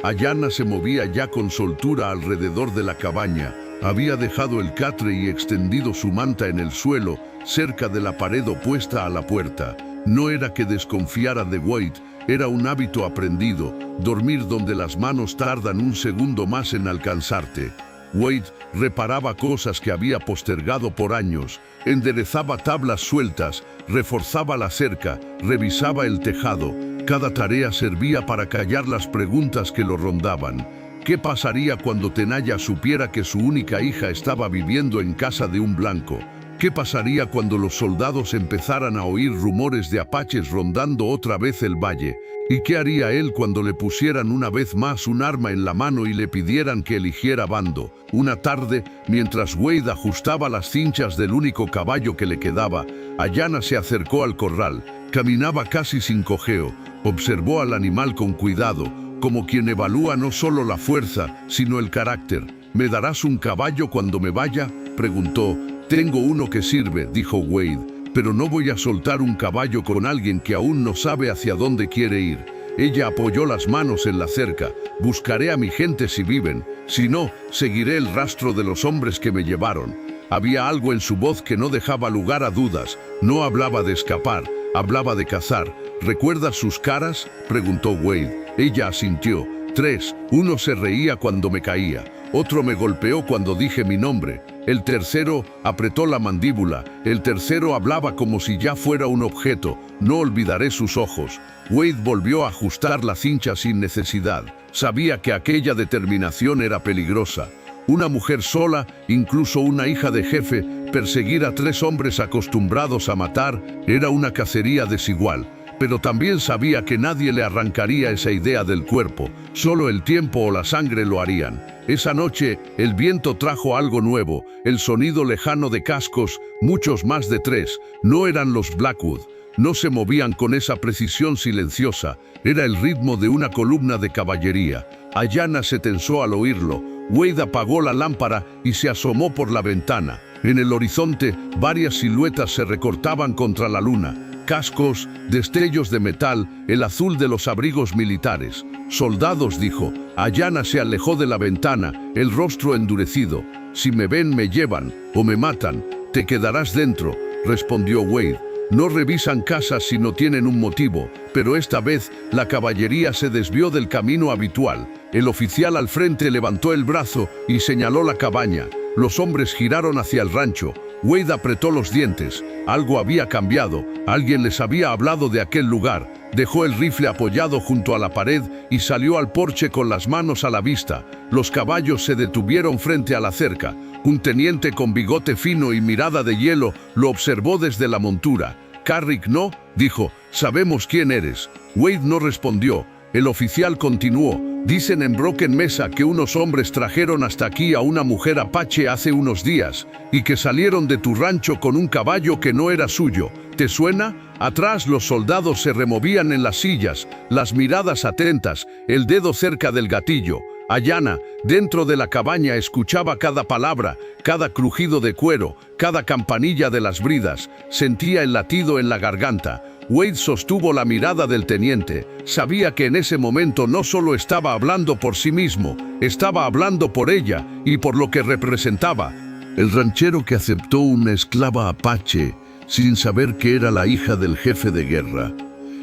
Ayana se movía ya con soltura alrededor de la cabaña. Había dejado el catre y extendido su manta en el suelo, cerca de la pared opuesta a la puerta. No era que desconfiara de Wade, era un hábito aprendido, dormir donde las manos tardan un segundo más en alcanzarte. Wade reparaba cosas que había postergado por años, enderezaba tablas sueltas, reforzaba la cerca, revisaba el tejado. Cada tarea servía para callar las preguntas que lo rondaban. ¿Qué pasaría cuando Tenaya supiera que su única hija estaba viviendo en casa de un blanco? ¿Qué pasaría cuando los soldados empezaran a oír rumores de apaches rondando otra vez el valle? ¿Y qué haría él cuando le pusieran una vez más un arma en la mano y le pidieran que eligiera bando? Una tarde, mientras Wade ajustaba las cinchas del único caballo que le quedaba, Ayana se acercó al corral. Caminaba casi sin cojeo. Observó al animal con cuidado, como quien evalúa no solo la fuerza, sino el carácter. ¿Me darás un caballo cuando me vaya?, preguntó. Tengo uno que sirve, dijo Wade, pero no voy a soltar un caballo con alguien que aún no sabe hacia dónde quiere ir. Ella apoyó las manos en la cerca. Buscaré a mi gente si viven, si no, seguiré el rastro de los hombres que me llevaron. Había algo en su voz que no dejaba lugar a dudas. No hablaba de escapar, hablaba de cazar. ¿Recuerdas sus caras?, preguntó Wade. Ella asintió. 3. Uno se reía cuando me caía. Otro me golpeó cuando dije mi nombre. El tercero apretó la mandíbula. El tercero hablaba como si ya fuera un objeto. No olvidaré sus ojos. Wade volvió a ajustar la cincha sin necesidad. Sabía que aquella determinación era peligrosa. Una mujer sola, incluso una hija de jefe, perseguir a 3 hombres acostumbrados a matar, era una cacería desigual. Pero también sabía que nadie le arrancaría esa idea del cuerpo. Solo el tiempo o la sangre lo harían. Esa noche, el viento trajo algo nuevo, el sonido lejano de cascos, muchos más de 3. No eran los Blackwood. No se movían con esa precisión silenciosa. Era el ritmo de una columna de caballería. Ayana se tensó al oírlo. Wade apagó la lámpara y se asomó por la ventana. En el horizonte, varias siluetas se recortaban contra la luna. Cascos, destellos de metal, el azul de los abrigos militares. Soldados, dijo. Ayana se alejó de la ventana, el rostro endurecido. Si me ven, me llevan, o me matan. Te quedarás dentro, respondió Wade. No revisan casas si no tienen un motivo, pero esta vez la caballería se desvió del camino habitual. El oficial al frente levantó el brazo y señaló la cabaña. Los hombres giraron hacia el rancho. Wade apretó los dientes. Algo había cambiado. Alguien les había hablado de aquel lugar. Dejó el rifle apoyado junto a la pared y salió al porche con las manos a la vista. Los caballos se detuvieron frente a la cerca. Un teniente con bigote fino y mirada de hielo lo observó desde la montura. «Carrick, no», dijo, «sabemos quién eres». Wade no respondió. El oficial continuó. «Dicen en Broken Mesa que unos hombres trajeron hasta aquí a una mujer apache hace unos días y que salieron de tu rancho con un caballo que no era suyo. ¿Te suena?» Atrás los soldados se removían en las sillas, las miradas atentas, el dedo cerca del gatillo. Ayanna, dentro de la cabaña, escuchaba cada palabra, cada crujido de cuero, cada campanilla de las bridas. Sentía el latido en la garganta. Wade sostuvo la mirada del teniente. Sabía que en ese momento no solo estaba hablando por sí mismo, estaba hablando por ella y por lo que representaba. El ranchero que aceptó una esclava apache sin saber que era la hija del jefe de guerra.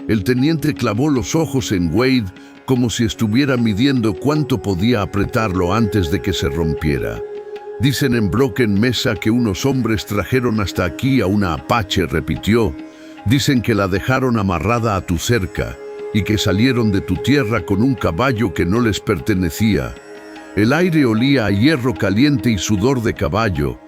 El teniente clavó los ojos en Wade como si estuviera midiendo cuánto podía apretarlo antes de que se rompiera. «Dicen en Broken Mesa que unos hombres trajeron hasta aquí a una apache», repitió. «Dicen que la dejaron amarrada a tu cerca y que salieron de tu tierra con un caballo que no les pertenecía». El aire olía a hierro caliente y sudor de caballo.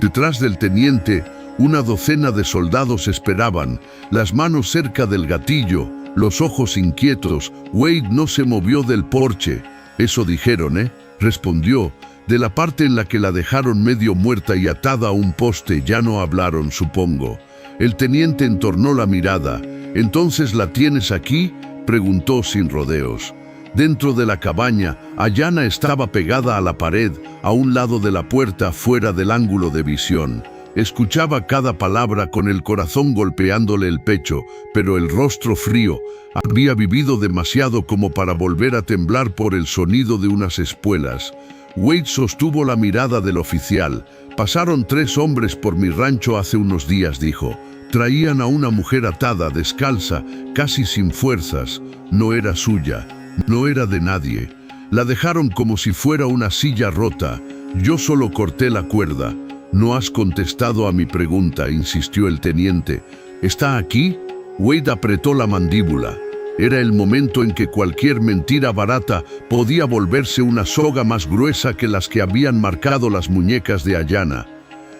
Detrás del teniente, una docena de soldados esperaban, las manos cerca del gatillo, los ojos inquietos. Wade no se movió del porche. «Eso dijeron, respondió. «De la parte en la que la dejaron medio muerta y atada a un poste ya no hablaron, supongo». El teniente entornó la mirada. «¿Entonces la tienes aquí?», preguntó sin rodeos. Dentro de la cabaña, Ayanna estaba pegada a la pared, a un lado de la puerta, fuera del ángulo de visión. Escuchaba cada palabra con el corazón golpeándole el pecho, pero el rostro frío. Había vivido demasiado como para volver a temblar por el sonido de unas espuelas. Wade sostuvo la mirada del oficial. «Pasaron 3 hombres por mi rancho hace unos días», dijo. «Traían a una mujer atada, descalza, casi sin fuerzas. No era suya, no era de nadie. La dejaron como si fuera una silla rota. Yo solo corté la cuerda». «No has contestado a mi pregunta», insistió el teniente. «¿Está aquí?» Wade apretó la mandíbula. Era el momento en que cualquier mentira barata podía volverse una soga más gruesa que las que habían marcado las muñecas de Ayanna.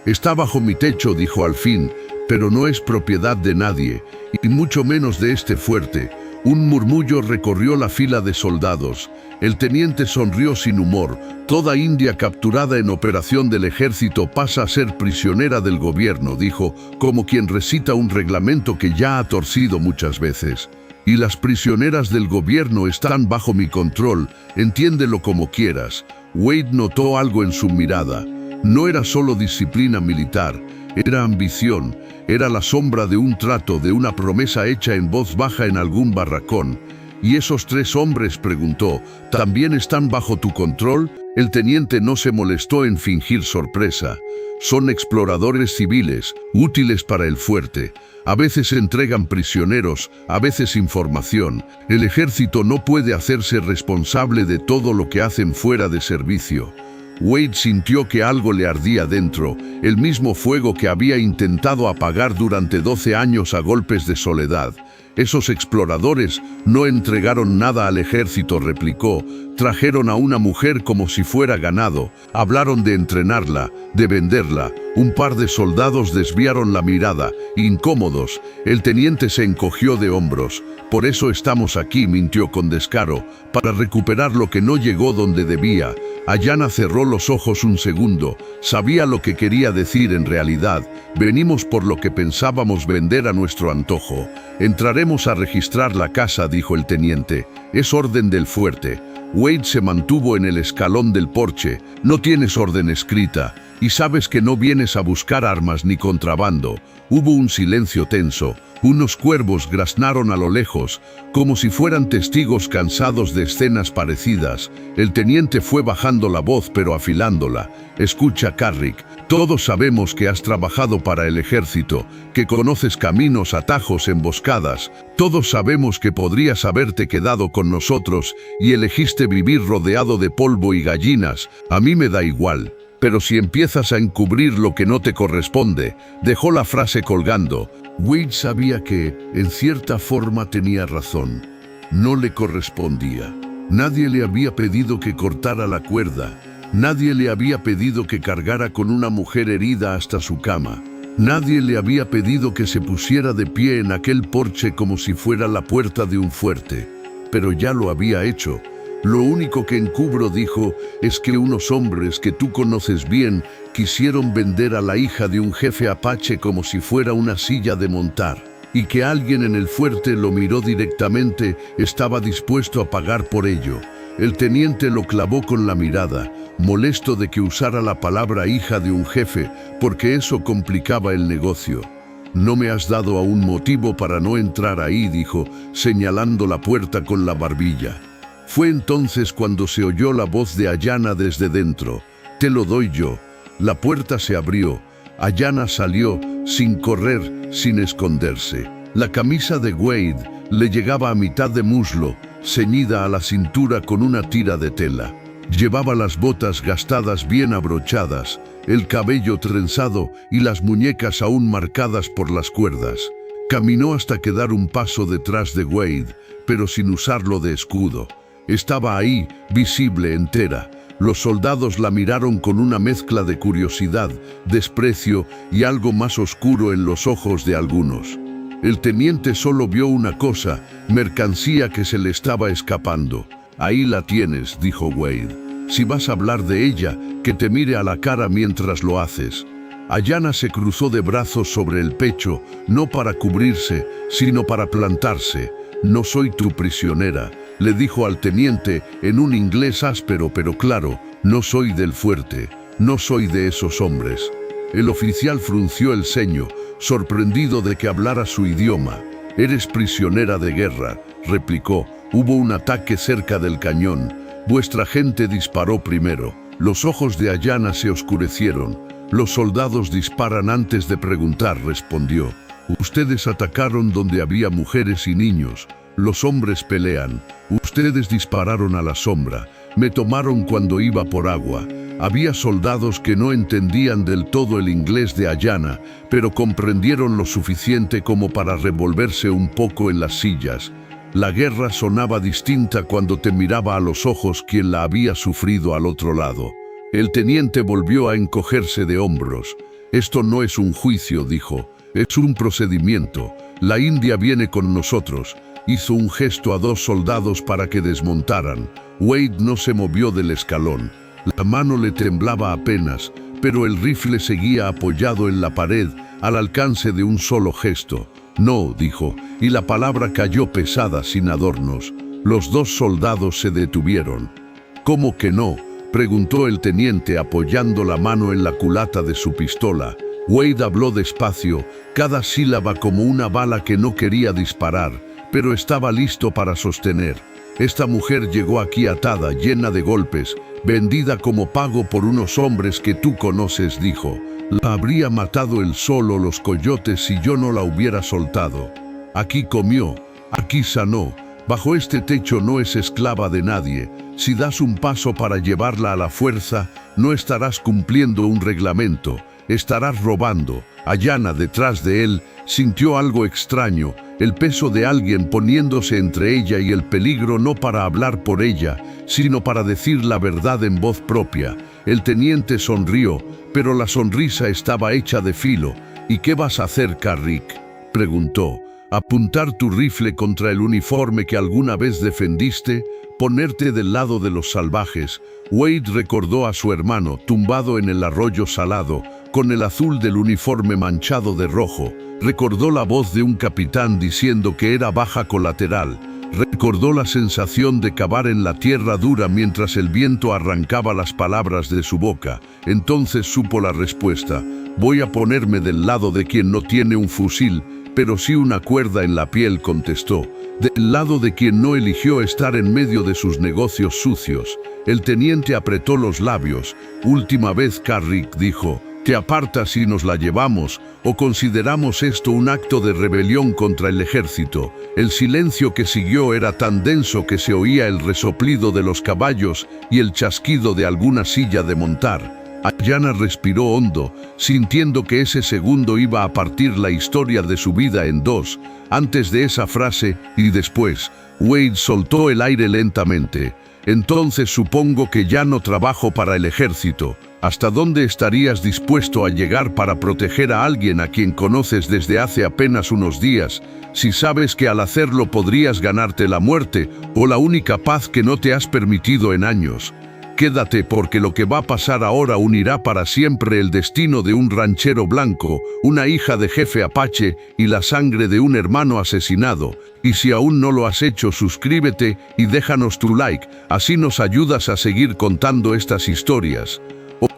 «Está bajo mi techo», dijo al fin, «pero no es propiedad de nadie, y mucho menos de este fuerte». Un murmullo recorrió la fila de soldados. El teniente sonrió sin humor. «Toda india capturada en operación del ejército pasa a ser prisionera del gobierno», dijo, como quien recita un reglamento que ya ha torcido muchas veces. «Y las prisioneras del gobierno están bajo mi control, entiéndelo como quieras». Wade notó algo en su mirada. No era solo disciplina militar, era ambición, era la sombra de un trato, de una promesa hecha en voz baja en algún barracón. «¿Y esos 3 hombres?», preguntó, «¿también están bajo tu control?». El teniente no se molestó en fingir sorpresa. «Son exploradores civiles, útiles para el fuerte. A veces entregan prisioneros, a veces información. El ejército no puede hacerse responsable de todo lo que hacen fuera de servicio». Wade sintió que algo le ardía dentro, el mismo fuego que había intentado apagar durante 12 años a golpes de soledad. «Esos exploradores no entregaron nada al ejército», replicó. «Trajeron a una mujer como si fuera ganado. Hablaron de entrenarla, de venderla». Un par de soldados desviaron la mirada, incómodos. El teniente se encogió de hombros. «Por eso estamos aquí», mintió con descaro, «para recuperar lo que no llegó donde debía». Ayanna cerró los ojos un segundo. Sabía lo que quería decir en realidad. «Venimos por lo que pensábamos vender a nuestro antojo. Entraremos a registrar la casa», dijo el teniente. «Es orden del fuerte». Wade se mantuvo en el escalón del porche. «No tienes orden escrita. Y sabes que no vienes a buscar armas ni contrabando». Hubo un silencio tenso. Unos cuervos graznaron a lo lejos, como si fueran testigos cansados de escenas parecidas. El teniente fue bajando la voz pero afilándola. «Escucha, Carrick, todos sabemos que has trabajado para el ejército, que conoces caminos, atajos, emboscadas. Todos sabemos que podrías haberte quedado con nosotros y elegiste vivir rodeado de polvo y gallinas. A mí me da igual. Pero si empiezas a encubrir lo que no te corresponde, dejó la frase colgando. Wade sabía que, en cierta forma, tenía razón. No le correspondía. Nadie le había pedido que cortara la cuerda. Nadie le había pedido que cargara con una mujer herida hasta su cama. Nadie le había pedido que se pusiera de pie en aquel porche como si fuera la puerta de un fuerte. Pero ya lo había hecho. Lo único que encubro, dijo, es que unos hombres que tú conoces bien quisieron vender a la hija de un jefe apache como si fuera una silla de montar, y que alguien en el fuerte lo miró directamente, estaba dispuesto a pagar por ello. El teniente lo clavó con la mirada, molesto de que usara la palabra hija de un jefe, porque eso complicaba el negocio. No me has dado aún motivo para no entrar ahí, dijo, señalando la puerta con la barbilla. Fue entonces cuando se oyó la voz de Ayanna desde dentro. Te lo doy yo. La puerta se abrió. Ayanna salió, sin correr, sin esconderse. La camisa de Wade le llegaba a mitad de muslo, ceñida a la cintura con una tira de tela. Llevaba las botas gastadas bien abrochadas, el cabello trenzado y las muñecas aún marcadas por las cuerdas. Caminó hasta quedar un paso detrás de Wade, pero sin usarlo de escudo. Estaba ahí, visible entera. Los soldados la miraron con una mezcla de curiosidad, desprecio y algo más oscuro en los ojos de algunos. El teniente solo vio una cosa, mercancía que se le estaba escapando. Ahí la tienes, dijo Wade. Si vas a hablar de ella, que te mire a la cara mientras lo haces. Ayanna se cruzó de brazos sobre el pecho, no para cubrirse, sino para plantarse. No soy tu prisionera, le dijo al teniente en un inglés áspero pero claro. No soy del fuerte, no soy de esos hombres. El oficial frunció el ceño, sorprendido de que hablara su idioma. Eres prisionera de guerra, replicó. Hubo un ataque cerca del cañón. Vuestra gente disparó primero. Los ojos de Ayanna se oscurecieron. Los soldados disparan antes de preguntar, respondió. Ustedes atacaron donde había mujeres y niños. Los hombres pelean. Ustedes dispararon a la sombra. Me tomaron cuando iba por agua. Había soldados que no entendían del todo el inglés de Ayanna, pero comprendieron lo suficiente como para revolverse un poco en las sillas. La guerra sonaba distinta cuando te miraba a los ojos quien la había sufrido al otro lado. El teniente volvió a encogerse de hombros. Esto no es un juicio, dijo. Es un procedimiento. La India viene con nosotros. Hizo un gesto a dos soldados para que desmontaran. Wade no se movió del escalón. La mano le temblaba apenas, pero el rifle seguía apoyado en la pared, al alcance de un solo gesto. No, dijo, y la palabra cayó pesada sin adornos. Los dos soldados se detuvieron. ¿Cómo que no?, preguntó el teniente apoyando la mano en la culata de su pistola. Wade habló despacio, cada sílaba como una bala que no quería disparar, pero estaba listo para sostener. Esta mujer llegó aquí atada, llena de golpes, vendida como pago por unos hombres que tú conoces, dijo. La habría matado el sol o los coyotes si yo no la hubiera soltado. Aquí comió, aquí sanó. Bajo este techo no es esclava de nadie. Si das un paso para llevarla a la fuerza, no estarás cumpliendo un reglamento. Estarás robando. Ayanna, detrás de él, sintió algo extraño, el peso de alguien poniéndose entre ella y el peligro, no para hablar por ella, sino para decir la verdad en voz propia. El teniente sonrió, pero la sonrisa estaba hecha de filo. ¿Y qué vas a hacer, Carrick?, preguntó. ¿Apuntar tu rifle contra el uniforme que alguna vez defendiste? ¿Ponerte del lado de los salvajes? Wade recordó a su hermano, tumbado en el arroyo salado, con el azul del uniforme manchado de rojo. Recordó la voz de un capitán diciendo que era baja colateral. Recordó la sensación de cavar en la tierra dura mientras el viento arrancaba las palabras de su boca. Entonces supo la respuesta. Voy a ponerme del lado de quien no tiene un fusil, pero sí una cuerda en la piel, contestó. Del lado de quien no eligió estar en medio de sus negocios sucios. El teniente apretó los labios. Última vez, Carrick, dijo. ¿Te apartas y nos la llevamos, o consideramos esto un acto de rebelión contra el ejército? El silencio que siguió era tan denso que se oía el resoplido de los caballos y el chasquido de alguna silla de montar. Ayanna respiró hondo, sintiendo que ese segundo iba a partir la historia de su vida en dos. Antes de esa frase, y después, Wade soltó el aire lentamente. Entonces supongo que ya no trabajo para el ejército. ¿Hasta dónde estarías dispuesto a llegar para proteger a alguien a quien conoces desde hace apenas unos días, si sabes que al hacerlo podrías ganarte la muerte o la única paz que no te has permitido en años? Quédate, porque lo que va a pasar ahora unirá para siempre el destino de un ranchero blanco, una hija de jefe apache y la sangre de un hermano asesinado. Y si aún no lo has hecho, suscríbete y déjanos tu like, así nos ayudas a seguir contando estas historias.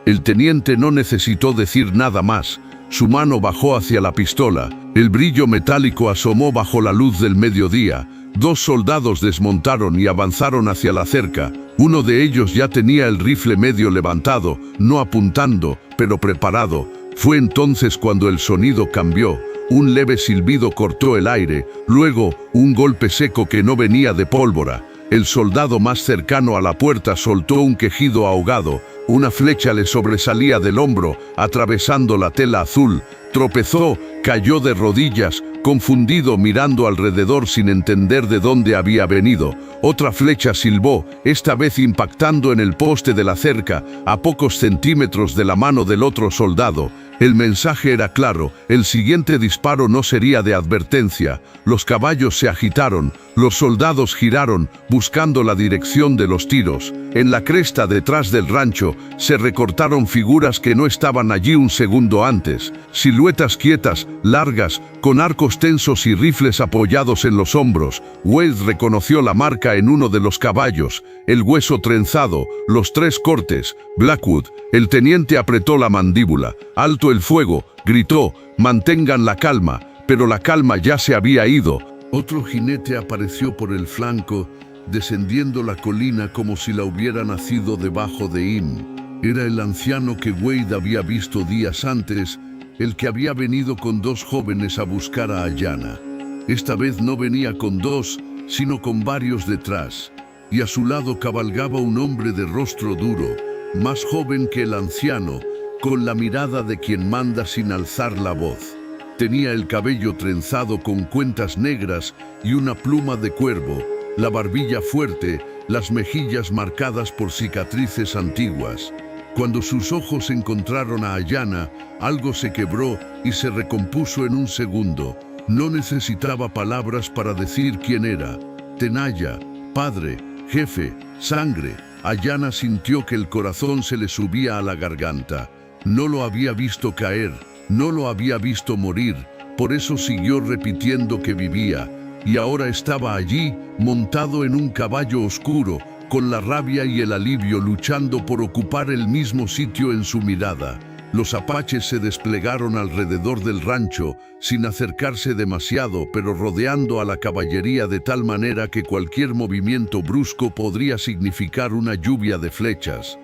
El teniente no necesitó decir nada más. Su mano bajó hacia la pistola. El brillo metálico asomó bajo la luz del mediodía. Dos soldados desmontaron y avanzaron hacia la cerca. Uno de ellos ya tenía el rifle medio levantado, no apuntando, pero preparado. Fue entonces cuando el sonido cambió. Un leve silbido cortó el aire, luego un golpe seco que no venía de pólvora. El soldado más cercano a la puerta soltó un quejido ahogado. Una flecha le sobresalía del hombro, atravesando la tela azul. Tropezó, cayó de rodillas, confundido, mirando alrededor sin entender de dónde había venido. Otra flecha silbó, esta vez impactando en el poste de la cerca, a pocos centímetros de la mano del otro soldado. El mensaje era claro, el siguiente disparo no sería de advertencia. Los caballos se agitaron, los soldados giraron, buscando la dirección de los tiros. En la cresta detrás del rancho, se recortaron figuras que no estaban allí un segundo antes. Siluetas quietas, largas, con arcos tensos y rifles apoyados en los hombros. Wade reconoció la marca en uno de los caballos, el hueso trenzado, los 3 cortes. Blackwood. El teniente apretó la mandíbula. «Alto el fuego», gritó. «Mantengan la calma», pero la calma ya se había ido. Otro jinete apareció por el flanco, descendiendo la colina como si la hubiera nacido debajo de Im. Era el anciano que Wade había visto días antes, el que había venido con 2 jóvenes a buscar a Ayanna. Esta vez no venía con 2, sino con varios detrás, y a su lado cabalgaba un hombre de rostro duro, más joven que el anciano, con la mirada de quien manda sin alzar la voz. Tenía el cabello trenzado con cuentas negras y una pluma de cuervo, la barbilla fuerte, las mejillas marcadas por cicatrices antiguas. Cuando sus ojos encontraron a Ayanna, algo se quebró y se recompuso en un segundo. No necesitaba palabras para decir quién era. Tenaya, padre, jefe, sangre. Ayanna sintió que el corazón se le subía a la garganta. No lo había visto caer, no lo había visto morir, por eso siguió repitiendo que vivía. Y ahora estaba allí, montado en un caballo oscuro, con la rabia y el alivio luchando por ocupar el mismo sitio en su mirada. Los apaches se desplegaron alrededor del rancho, sin acercarse demasiado, pero rodeando a la caballería de tal manera que cualquier movimiento brusco podría significar una lluvia de flechas.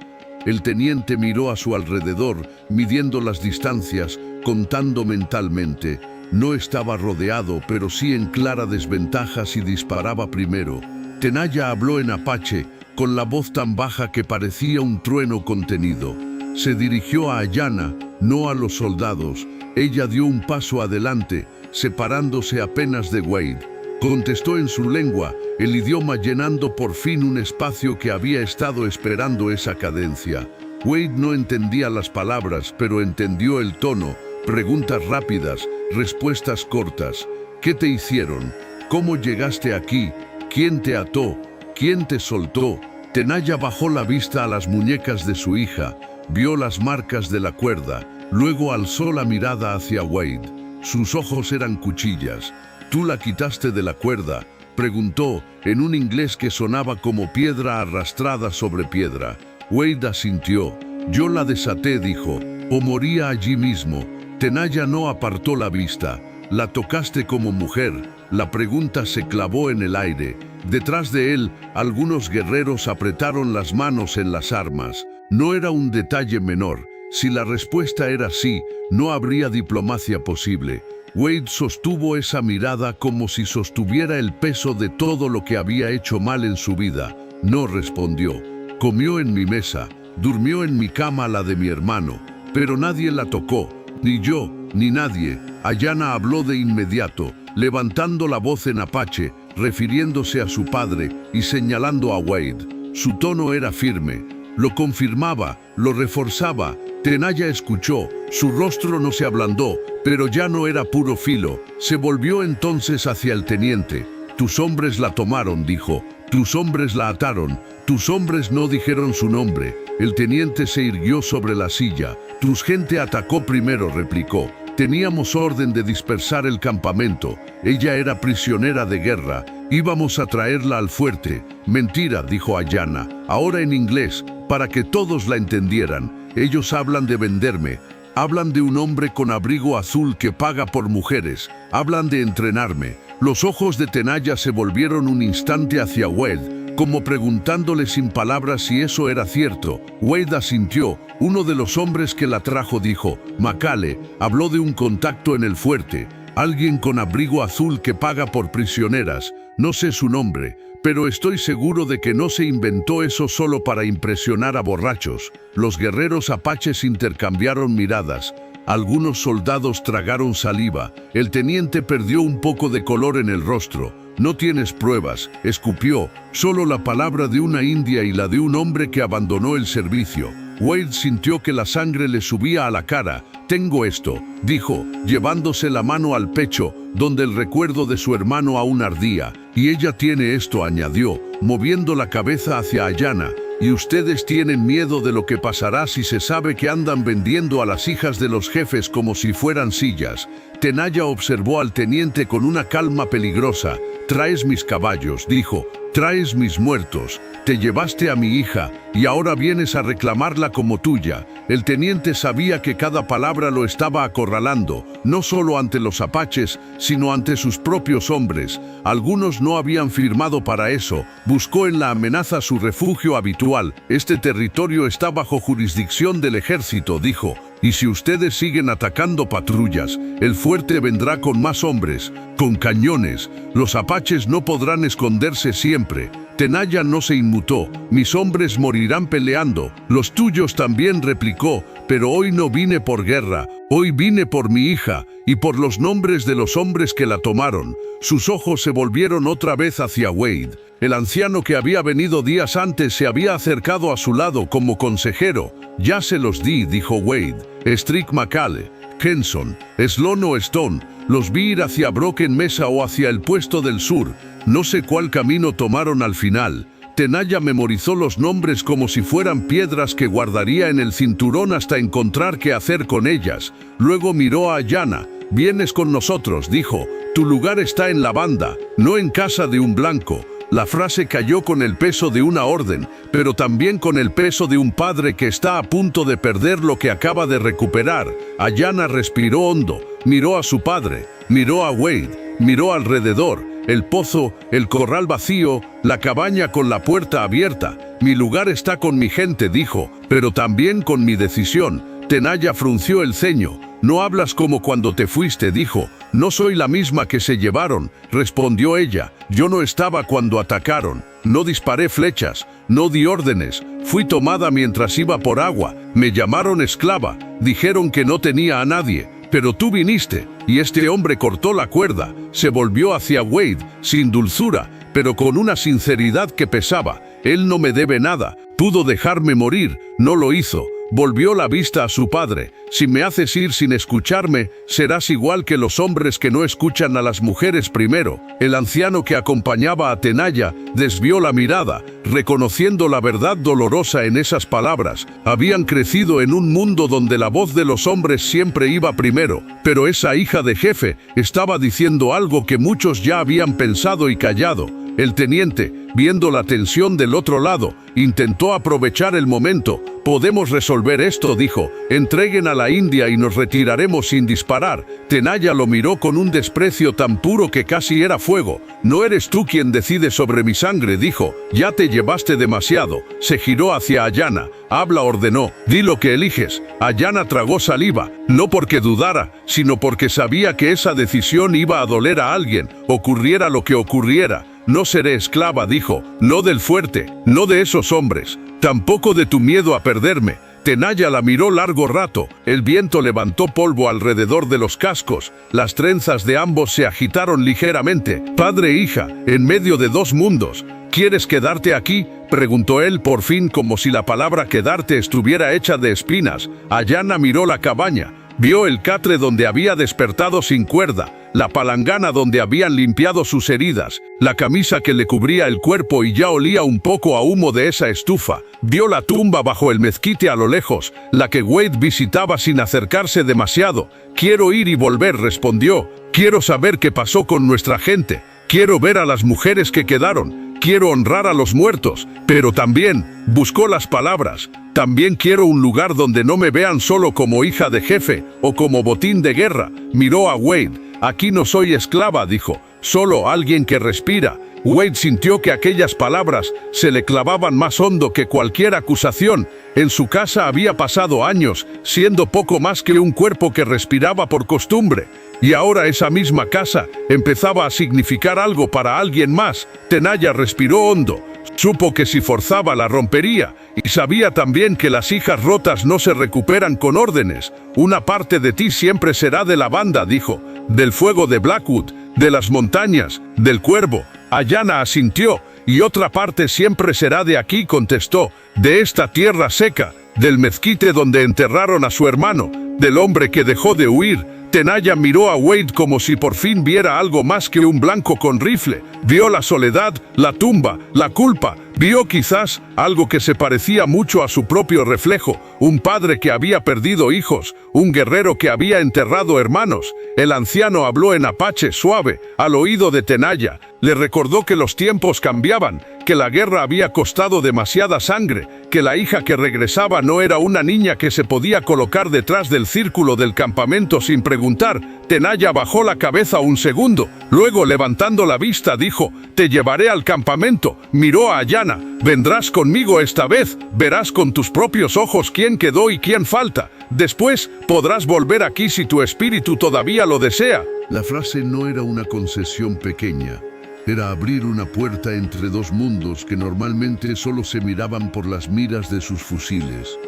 El teniente miró a su alrededor, midiendo las distancias, contando mentalmente. No estaba rodeado, pero sí en clara desventaja si disparaba primero. Tenaya habló en apache, con la voz tan baja que parecía un trueno contenido. Se dirigió a Ayanna, no a los soldados. Ella dio un paso adelante, separándose apenas de Wade. Contestó en su lengua, el idioma llenando por fin un espacio que había estado esperando esa cadencia. Wade no entendía las palabras, pero entendió el tono. Preguntas rápidas, respuestas cortas. ¿Qué te hicieron? ¿Cómo llegaste aquí? ¿Quién te ató? ¿Quién te soltó? Tenaya bajó la vista a las muñecas de su hija. Vio las marcas de la cuerda, luego alzó la mirada hacia Wade. Sus ojos eran cuchillas. «¿Tú la quitaste de la cuerda?», preguntó, en un inglés que sonaba como piedra arrastrada sobre piedra. Wade asintió. «Yo la desaté», dijo, «o moría allí mismo». Tenaya no apartó la vista. «¿La tocaste como mujer?». La pregunta se clavó en el aire. Detrás de él, algunos guerreros apretaron las manos en las armas. No era un detalle menor. Si la respuesta era sí, no habría diplomacia posible. Wade sostuvo esa mirada como si sostuviera el peso de todo lo que había hecho mal en su vida. No respondió. «Comió en mi mesa», Durmió en mi cama la de mi hermano, pero nadie la tocó, ni yo, ni nadie. Ayana habló de inmediato, levantando la voz en apache, refiriéndose a su padre y señalando a Wade. Su tono era firme, lo confirmaba, lo reforzaba. Tenaya escuchó, su rostro no se ablandó, pero ya no era puro filo. Se volvió entonces hacia el teniente. Tus hombres la tomaron, dijo. Tus hombres la ataron. Tus hombres no dijeron su nombre. El teniente se irguió sobre la silla. Tu gente atacó primero, replicó. Teníamos orden de dispersar el campamento. Ella era prisionera de guerra. Íbamos a traerla al fuerte. Mentira, dijo Ayana, ahora en inglés, para que todos la entendieran. Ellos hablan de venderme. Hablan de un hombre con abrigo azul que paga por mujeres. Hablan de entrenarme. Los ojos de Tenaya se volvieron un instante hacia Wade, como preguntándole sin palabras si eso era cierto. Wade asintió. Uno de los hombres que la trajo dijo, Macale, habló de un contacto en el fuerte. Alguien con abrigo azul que paga por prisioneras. No sé su nombre, pero estoy seguro de que no se inventó eso solo para impresionar a borrachos. Los guerreros apaches intercambiaron miradas. Algunos soldados tragaron saliva. El teniente perdió un poco de color en el rostro. No tienes pruebas, escupió. Solo la palabra de una india y la de un hombre que abandonó el servicio. Wade sintió que la sangre le subía a la cara. Tengo esto, dijo, llevándose la mano al pecho, donde el recuerdo de su hermano aún ardía. Y ella tiene esto, añadió, moviendo la cabeza hacia Ayana. Y ustedes tienen miedo de lo que pasará si se sabe que andan vendiendo a las hijas de los jefes como si fueran sillas. Tenaya observó al teniente con una calma peligrosa. Traes mis caballos, dijo, traes mis muertos. Te llevaste a mi hija y ahora vienes a reclamarla como tuya. El teniente sabía que cada palabra lo estaba acorralando, no solo ante los apaches, sino ante sus propios hombres. Algunos no habían firmado para eso. Buscó en la amenaza su refugio habitual. Este territorio está bajo jurisdicción del ejército, dijo. Y si ustedes siguen atacando patrullas, el fuerte vendrá con más hombres, con cañones. Los apaches no podrán esconderse siempre. Tenaya no se inmutó. Mis hombres morirán peleando. Los tuyos también, replicó. Pero hoy no vine por guerra. Hoy vine por mi hija y por los nombres de los hombres que la tomaron. Sus ojos se volvieron otra vez hacia Wade. El anciano que había venido días antes se había acercado a su lado como consejero. Ya se los di, dijo Wade. Strick Macale, Kenson, Sloan o Stone. Los vi ir hacia Broken Mesa o hacia el puesto del sur. No sé cuál camino tomaron al final. Tenaya memorizó los nombres como si fueran piedras que guardaría en el cinturón hasta encontrar qué hacer con ellas. Luego miró a Ayana. Vienes con nosotros, dijo. Tu lugar está en la banda, no en casa de un blanco. La frase cayó con el peso de una orden, pero también con el peso de un padre que está a punto de perder lo que acaba de recuperar. Ayana respiró hondo, miró a su padre, miró a Wade, miró alrededor, el pozo, el corral vacío, la cabaña con la puerta abierta. Mi lugar está con mi gente, dijo, pero también con mi decisión. Tenaya frunció el ceño. No hablas como cuando te fuiste, dijo. No soy la misma que se llevaron, respondió ella. Yo no estaba cuando atacaron. No disparé flechas, no di órdenes. Fui tomada mientras iba por agua. Me llamaron esclava. Dijeron que no tenía a nadie. Pero tú viniste, y este hombre cortó la cuerda. Se volvió hacia Wade, sin dulzura, pero con una sinceridad que pesaba. Él no me debe nada. Pudo dejarme morir, no lo hizo. Volvió la vista a su padre. Si me haces ir sin escucharme, serás igual que los hombres que no escuchan a las mujeres primero. El anciano que acompañaba a Tenaya desvió la mirada, reconociendo la verdad dolorosa en esas palabras. Habían crecido en un mundo donde la voz de los hombres siempre iba primero, pero esa hija de jefe estaba diciendo algo que muchos ya habían pensado y callado. El teniente, viendo la tensión del otro lado, intentó aprovechar el momento. Podemos resolver esto, dijo. Entreguen a la india y nos retiraremos sin disparar. Tenaya lo miró con un desprecio tan puro que casi era fuego. No eres tú quien decide sobre mi sangre, dijo. Ya te llevaste demasiado. Se giró hacia Ayana. Habla, ordenó. Di lo que eliges. Ayana tragó saliva, no porque dudara, sino porque sabía que esa decisión iba a doler a alguien, ocurriera lo que ocurriera. No seré esclava, dijo. No del fuerte, no de esos hombres. tampoco de tu miedo a perderme. Tenaya la miró largo rato. El viento levantó polvo alrededor de los cascos. Las trenzas de ambos se agitaron ligeramente. Padre e hija, en medio de dos mundos. ¿Quieres quedarte aquí?, preguntó él por fin, como si la palabra quedarte estuviera hecha de espinas. Ayana miró la cabaña. Vio el catre donde había despertado sin cuerda, la palangana donde habían limpiado sus heridas, la camisa que le cubría el cuerpo y ya olía un poco a humo de esa estufa. Vio la tumba bajo el mezquite a lo lejos, la que Wade visitaba sin acercarse demasiado. Quiero ir y volver, respondió. Quiero saber qué pasó con nuestra gente. Quiero ver a las mujeres que quedaron. Quiero honrar a los muertos, pero también, buscó las palabras, también quiero un lugar donde no me vean solo como hija de jefe o como botín de guerra. Miró a Wade. Aquí no soy esclava, dijo, solo alguien que respira. Wade sintió que aquellas palabras se le clavaban más hondo que cualquier acusación. En su casa había pasado años, siendo poco más que un cuerpo que respiraba por costumbre. Y ahora esa misma casa empezaba a significar algo para alguien más. Tenaya respiró hondo. Supo que si forzaba la rompería, y sabía también que las hijas rotas no se recuperan con órdenes. Una parte de ti siempre será de la banda, dijo, del fuego de Blackwood, de las montañas, del cuervo. Ayana asintió. Y otra parte siempre será de aquí, contestó, de esta tierra seca, del mezquite donde enterraron a su hermano, del hombre que dejó de huir. Tenaya miró a Wade como si por fin viera algo más que un blanco con rifle. Vio la soledad, la tumba, la culpa. Vio quizás algo que se parecía mucho a su propio reflejo. Un padre que había perdido hijos, un guerrero que había enterrado hermanos. El anciano habló en apache suave, al oído de Tenaya. Le recordó que los tiempos cambiaban, que la guerra había costado demasiada sangre, que la hija que regresaba no era una niña que se podía colocar detrás del círculo del campamento sin preguntar. Tenaya bajó la cabeza un segundo, luego levantando la vista dijo, te llevaré al campamento. Miró a Ayana, vendrás conmigo esta vez, verás con tus propios ojos quién quedó y quién falta. Después podrás volver aquí si tu espíritu todavía lo desea. La frase no era una concesión pequeña. Era abrir una puerta entre dos mundos que normalmente solo se miraban por las miras de sus fusiles.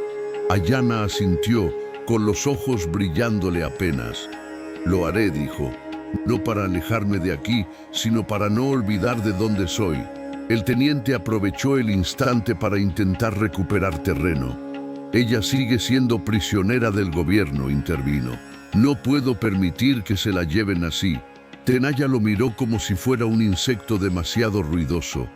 Ayana asintió, con los ojos brillándole apenas. Lo haré, dijo, no para alejarme de aquí, sino para no olvidar de dónde soy. El teniente aprovechó el instante para intentar recuperar terreno. Ella sigue siendo prisionera del gobierno, intervino. No puedo permitir que se la lleven así. Tenaya lo miró como si fuera un insecto demasiado ruidoso.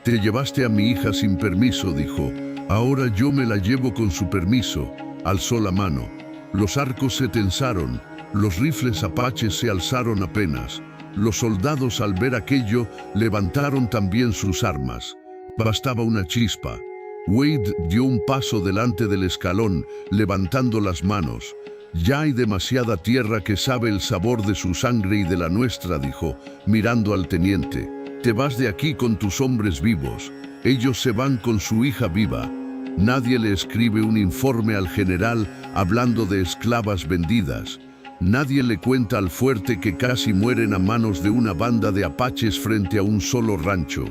Te llevaste a mi hija sin permiso, dijo. Ahora yo me la llevo con su permiso. Alzó la mano. Los arcos se tensaron. Los rifles apaches se alzaron apenas. Los soldados, al ver aquello, levantaron también sus armas. Bastaba una chispa. Wade dio un paso delante del escalón, levantando las manos. Ya hay demasiada tierra que sabe el sabor de su sangre y de la nuestra, dijo, mirando al teniente. Te vas de aquí con tus hombres vivos. Ellos se van con su hija viva. Nadie le escribe un informe al general hablando de esclavas vendidas. Nadie le cuenta al fuerte que casi mueren a manos de una banda de apaches frente a un solo rancho.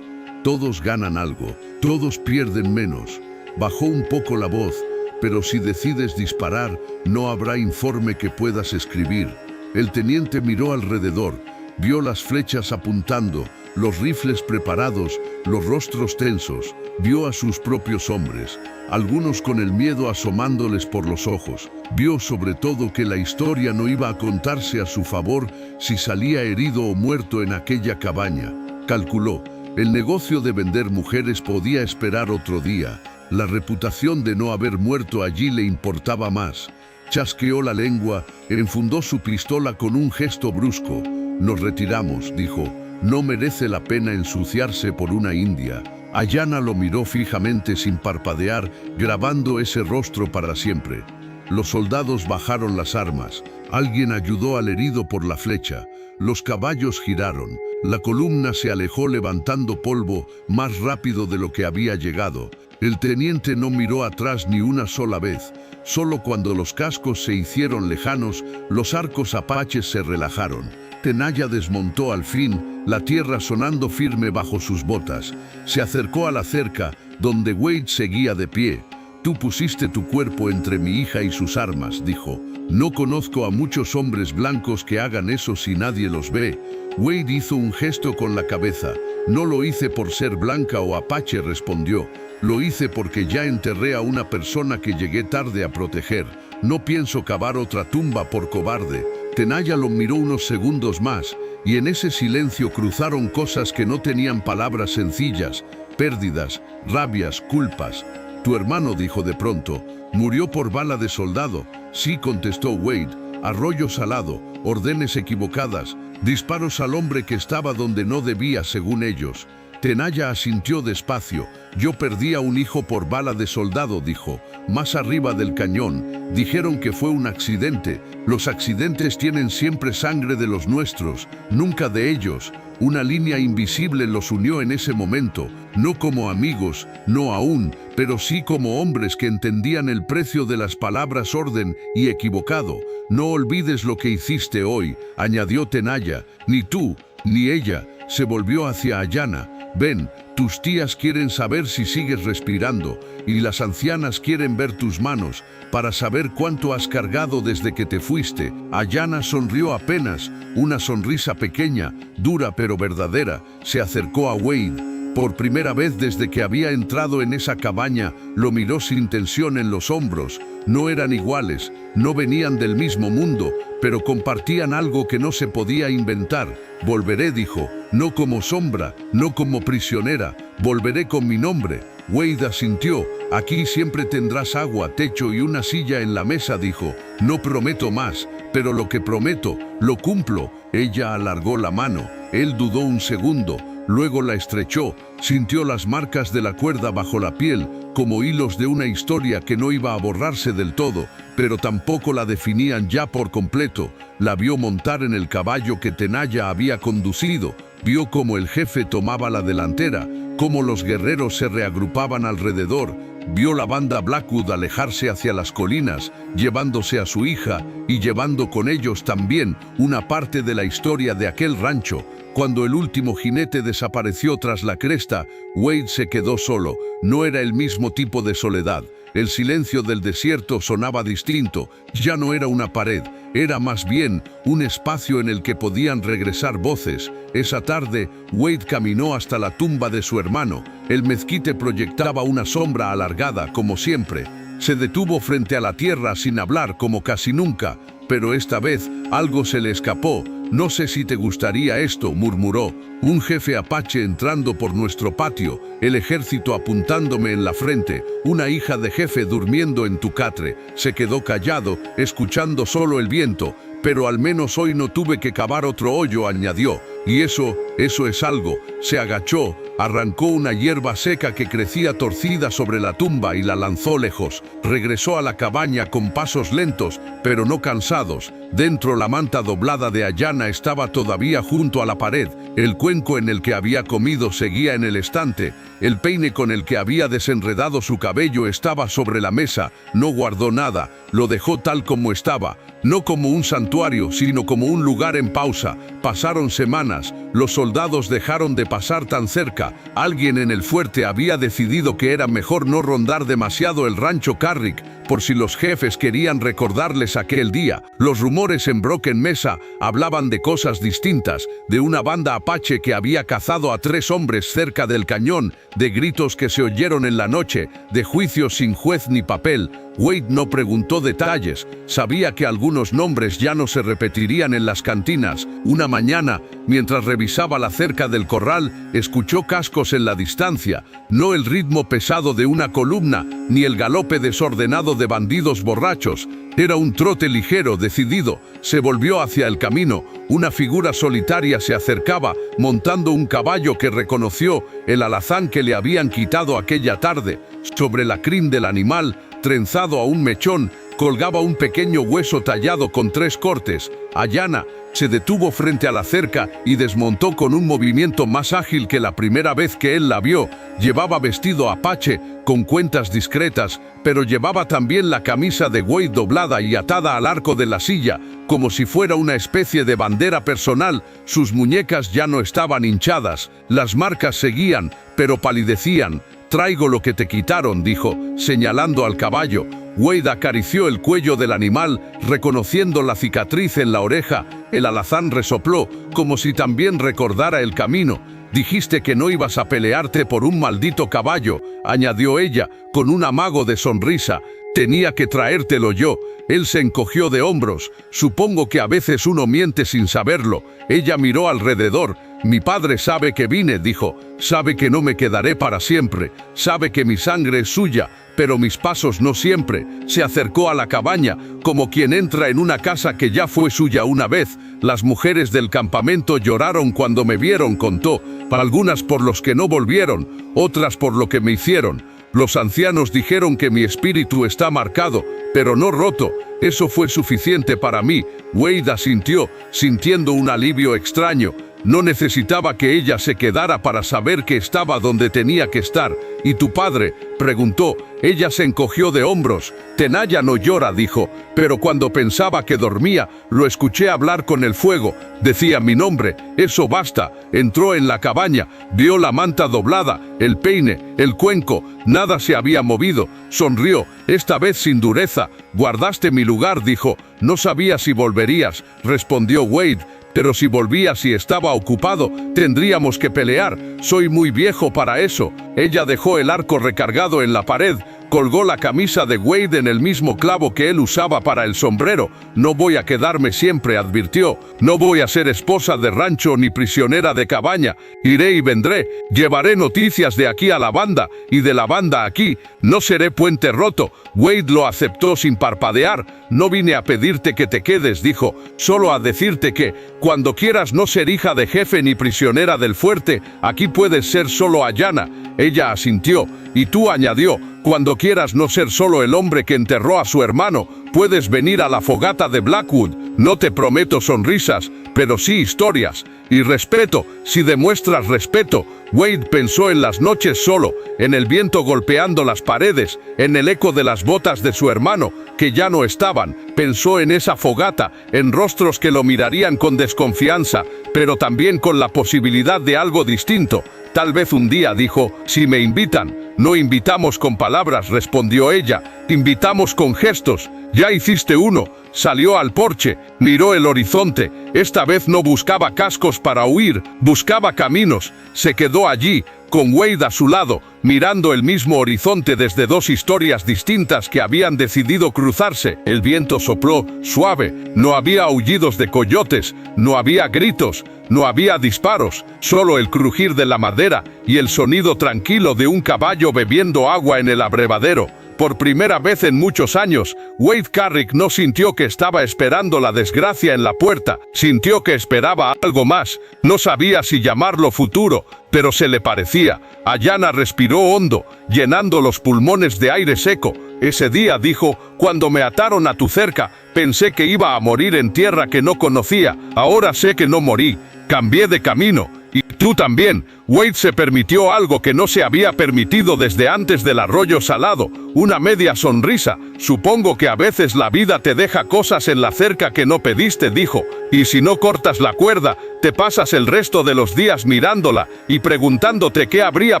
Todos ganan algo, todos pierden menos. Bajó un poco la voz, pero si decides disparar, no habrá informe que puedas escribir. El teniente miró alrededor, vio las flechas apuntando, los rifles preparados, los rostros tensos, vio a sus propios hombres, algunos con el miedo asomándoles por los ojos. Vio sobre todo que la historia no iba a contarse a su favor si salía herido o muerto en aquella cabaña. Calculó, el negocio de vender mujeres podía esperar otro día. La reputación de no haber muerto allí le importaba más. Chasqueó la lengua, enfundó su pistola con un gesto brusco. Nos retiramos, dijo. No merece la pena ensuciarse por una india. Ayana lo miró fijamente sin parpadear, grabando ese rostro para siempre. Los soldados bajaron las armas. Alguien ayudó al herido por la flecha. Los caballos giraron. La columna se alejó levantando polvo más rápido de lo que había llegado. El teniente no miró atrás ni una sola vez. Solo cuando los cascos se hicieron lejanos, los arcos apaches se relajaron. Tenaya desmontó al fin, la tierra sonando firme bajo sus botas. Se acercó a la cerca, donde Wade seguía de pie. «Tú pusiste tu cuerpo entre mi hija y sus armas», dijo. «No conozco a muchos hombres blancos que hagan eso si nadie los ve». Wade hizo un gesto con la cabeza. «No lo hice por ser blanca o apache», respondió. «Lo hice porque ya enterré a una persona que llegué tarde a proteger. No pienso cavar otra tumba por cobarde». Tenaya lo miró unos segundos más, y en ese silencio cruzaron cosas que no tenían palabras sencillas: pérdidas, rabias, culpas. «Tu hermano», dijo de pronto, «murió por bala de soldado». «Sí», contestó Wade. «Arroyo salado, órdenes equivocadas, disparos al hombre que estaba donde no debía según ellos». Tenaya asintió despacio. «Yo perdí a un hijo por bala de soldado», dijo. «Más arriba del cañón. Dijeron que fue un accidente. Los accidentes tienen siempre sangre de los nuestros, nunca de ellos». Una línea invisible los unió en ese momento, no como amigos, no aún, pero sí como hombres que entendían el precio de las palabras orden y equivocado. «No olvides lo que hiciste hoy», añadió Tenaya. «Ni tú, ni ella». Se volvió hacia Ayana. «Ven, tus tías quieren saber si sigues respirando, y las ancianas quieren ver tus manos, para saber cuánto has cargado desde que te fuiste». Ayana sonrió apenas, una sonrisa pequeña, dura pero verdadera. Se acercó a Wade. Por primera vez desde que había entrado en esa cabaña, lo miró sin tensión en los hombros. No eran iguales, no venían del mismo mundo, pero compartían algo que no se podía inventar. «Volveré», dijo, «no como sombra, no como prisionera, volveré con mi nombre». Wade asintió. «Aquí siempre tendrás agua, techo y una silla en la mesa», dijo. «No prometo más, pero lo que prometo, lo cumplo». Ella alargó la mano. Él dudó un segundo. Luego la estrechó, sintió las marcas de la cuerda bajo la piel, como hilos de una historia que no iba a borrarse del todo, pero tampoco la definían ya por completo. La vio montar en el caballo que Tenaya había conducido, vio cómo el jefe tomaba la delantera, cómo los guerreros se reagrupaban alrededor, vio la banda Blackwood alejarse hacia las colinas, llevándose a su hija y llevando con ellos también una parte de la historia de aquel rancho. Cuando el último jinete desapareció tras la cresta, Wade se quedó solo. No era el mismo tipo de soledad. El silencio del desierto sonaba distinto. Ya no era una pared, era más bien un espacio en el que podían regresar voces. Esa tarde, Wade caminó hasta la tumba de su hermano. El mezquite proyectaba una sombra alargada, como siempre. Se detuvo frente a la tierra sin hablar, como casi nunca, pero esta vez algo se le escapó. «No sé si te gustaría esto», murmuró. «Un jefe apache entrando por nuestro patio, el ejército apuntándome en la frente, una hija de jefe durmiendo en tu catre». Se quedó callado, escuchando solo el viento. «Pero al menos hoy no tuve que cavar otro hoyo», añadió. «Y eso es algo». Se agachó, arrancó una hierba seca que crecía torcida sobre la tumba y la lanzó lejos. Regresó a la cabaña con pasos lentos, pero no cansados. Dentro, la manta doblada de Ayana estaba todavía junto a la pared. El cuenco en el que había comido seguía en el estante. El peine con el que había desenredado su cabello estaba sobre la mesa. No guardó nada, lo dejó tal como estaba. No como un santuario, sino como un lugar en pausa. Pasaron semanas. Los soldados dejaron de pasar tan cerca. Alguien en el fuerte había decidido que era mejor no rondar demasiado el rancho Carrick, por si los jefes querían recordarles aquel día. Los rumores en Broken Mesa hablaban de cosas distintas, de una banda apache que había cazado a 3 hombres cerca del cañón, de gritos que se oyeron en la noche, de juicios sin juez ni papel. Wade no preguntó detalles, sabía que algunos nombres ya no se repetirían en las cantinas. Una mañana, mientras revisaba la cerca del corral, escuchó cascos en la distancia, no el ritmo pesado de una columna, ni el galope desordenado de bandidos borrachos. Era un trote ligero, decidido. Se volvió hacia el camino. Una figura solitaria se acercaba, montando un caballo que reconoció, el alazán que le habían quitado aquella tarde. Sobre la crin del animal, trenzado a un mechón, colgaba un pequeño hueso tallado con 3 cortes. Ayana se detuvo frente a la cerca y desmontó con un movimiento más ágil que la primera vez que él la vio. Llevaba vestido apache, con cuentas discretas, pero llevaba también la camisa de Wade doblada y atada al arco de la silla, como si fuera una especie de bandera personal. Sus muñecas ya no estaban hinchadas, las marcas seguían, pero palidecían. Traigo lo que te quitaron, dijo, señalando al caballo. Wade acarició el cuello del animal, reconociendo la cicatriz en la oreja. El alazán resopló, como si también recordara el camino. Dijiste que no ibas a pelearte por un maldito caballo, añadió ella, con un amago de sonrisa. Tenía que traértelo yo. Él se encogió de hombros. Supongo que a veces uno miente sin saberlo. Ella miró alrededor. Mi padre sabe que vine, dijo. Sabe que no me quedaré para siempre. Sabe que mi sangre es suya, pero mis pasos no siempre. Se acercó a la cabaña, como quien entra en una casa que ya fue suya una vez. Las mujeres del campamento lloraron cuando me vieron, contó. Algunas por los que no volvieron, otras por lo que me hicieron. Los ancianos dijeron que mi espíritu está marcado, pero no roto. Eso fue suficiente para mí. Wade asintió, sintiendo un alivio extraño. No necesitaba que ella se quedara para saber que estaba donde tenía que estar. ¿Y tu padre?, preguntó. Ella se encogió de hombros. Tenaya no llora, dijo, pero cuando pensaba que dormía, lo escuché hablar con el fuego. Decía mi nombre. Eso basta. Entró en la cabaña, vio la manta doblada, el peine, el cuenco. Nada se había movido. Sonrió, esta vez sin dureza. Guardaste mi lugar, dijo. No sabía si volverías, respondió Wade. Pero si volvías y estaba ocupado, tendríamos que pelear. Soy muy viejo para eso. Ella dejó el arco recargado en la pared, colgó la camisa de Wade en el mismo clavo que él usaba para el sombrero. No voy a quedarme siempre, advirtió. No voy a ser esposa de rancho ni prisionera de cabaña. Iré y vendré. Llevaré noticias de aquí a la banda y de la banda aquí. No seré puente roto. Wade lo aceptó sin parpadear. No vine a pedirte que te quedes, dijo, solo a decirte que, cuando quieras no ser hija de jefe ni prisionera del fuerte, aquí puedes ser solo Ayanna. Ella asintió. Y tú, añadió, cuando quieras no ser solo el hombre que enterró a su hermano, puedes venir a la fogata de Blackwood. No te prometo sonrisas, pero sí historias. Y respeto, si demuestras respeto. Wade pensó en las noches solo, en el viento golpeando las paredes, en el eco de las botas de su hermano, que ya no estaban. Pensó en esa fogata, en rostros que lo mirarían con desconfianza, pero también con la posibilidad de algo distinto. Tal vez un día, dijo, si me invitan. No invitamos con palabras, respondió ella, invitamos con gestos. Ya hiciste uno. Salió al porche, miró el horizonte. Esta vez no buscaba cascos para huir, buscaba caminos. Se quedó allí, con Wade a su lado, mirando el mismo horizonte desde dos historias distintas que habían decidido cruzarse. El viento sopló, suave. No había aullidos de coyotes, no había gritos, no había disparos, solo el crujir de la madera y el sonido tranquilo de un caballo bebiendo agua en el abrevadero. Por primera vez en muchos años, Wade Carrick no sintió que estaba esperando la desgracia en la puerta, sintió que esperaba algo más. No sabía si llamarlo futuro, pero se le parecía. Ayanna respiró hondo, llenando los pulmones de aire seco. Ese día, dijo, cuando me ataron a tu cerca, pensé que iba a morir en tierra que no conocía. Ahora sé que no morí, cambié de camino. Y tú también. Wade se permitió algo que no se había permitido desde antes del arroyo salado, una media sonrisa. Supongo que a veces la vida te deja cosas en la cerca que no pediste, dijo, y si no cortas la cuerda, te pasas el resto de los días mirándola y preguntándote qué habría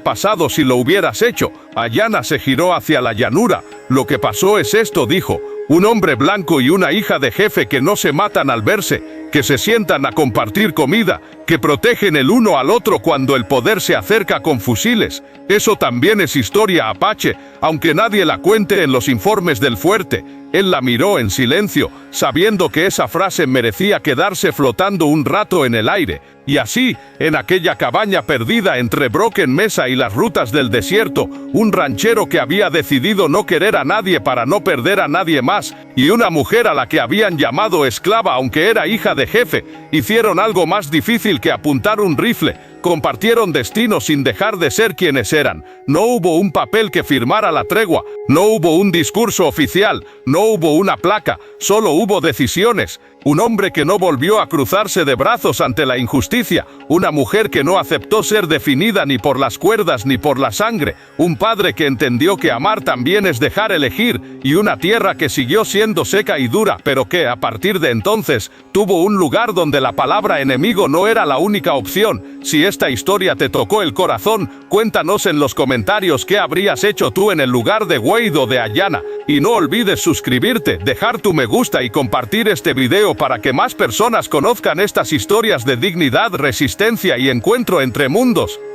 pasado si lo hubieras hecho. Ayanna se giró hacia la llanura. Lo que pasó es esto, dijo. Un hombre blanco y una hija de jefe que no se matan al verse, que se sientan a compartir comida, que protegen el uno al otro cuando el poder se acerca con fusiles. Eso también es historia apache, aunque nadie la cuente en los informes del fuerte. Él la miró en silencio, sabiendo que esa frase merecía quedarse flotando un rato en el aire. Y así, en aquella cabaña perdida entre Broken Mesa y las rutas del desierto, un ranchero que había decidido no querer a nadie para no perder a nadie más, y una mujer a la que habían llamado esclava aunque era hija de jefe, hicieron algo más difícil que apuntar un rifle. Compartieron destino sin dejar de ser quienes eran. No hubo un papel que firmara la tregua, no hubo un discurso oficial, no hubo una placa, solo hubo decisiones. Un hombre que no volvió a cruzarse de brazos ante la injusticia, una mujer que no aceptó ser definida ni por las cuerdas ni por la sangre, un padre que entendió que amar también es dejar elegir, y una tierra que siguió siendo seca y dura, pero que, a partir de entonces, tuvo un lugar donde la palabra enemigo no era la única opción. Si esta historia te tocó el corazón, cuéntanos en los comentarios qué habrías hecho tú en el lugar de Wade o de Ayana. Y no olvides suscribirte, dejar tu me gusta y compartir este video para que más personas conozcan estas historias de dignidad, resistencia y encuentro entre mundos.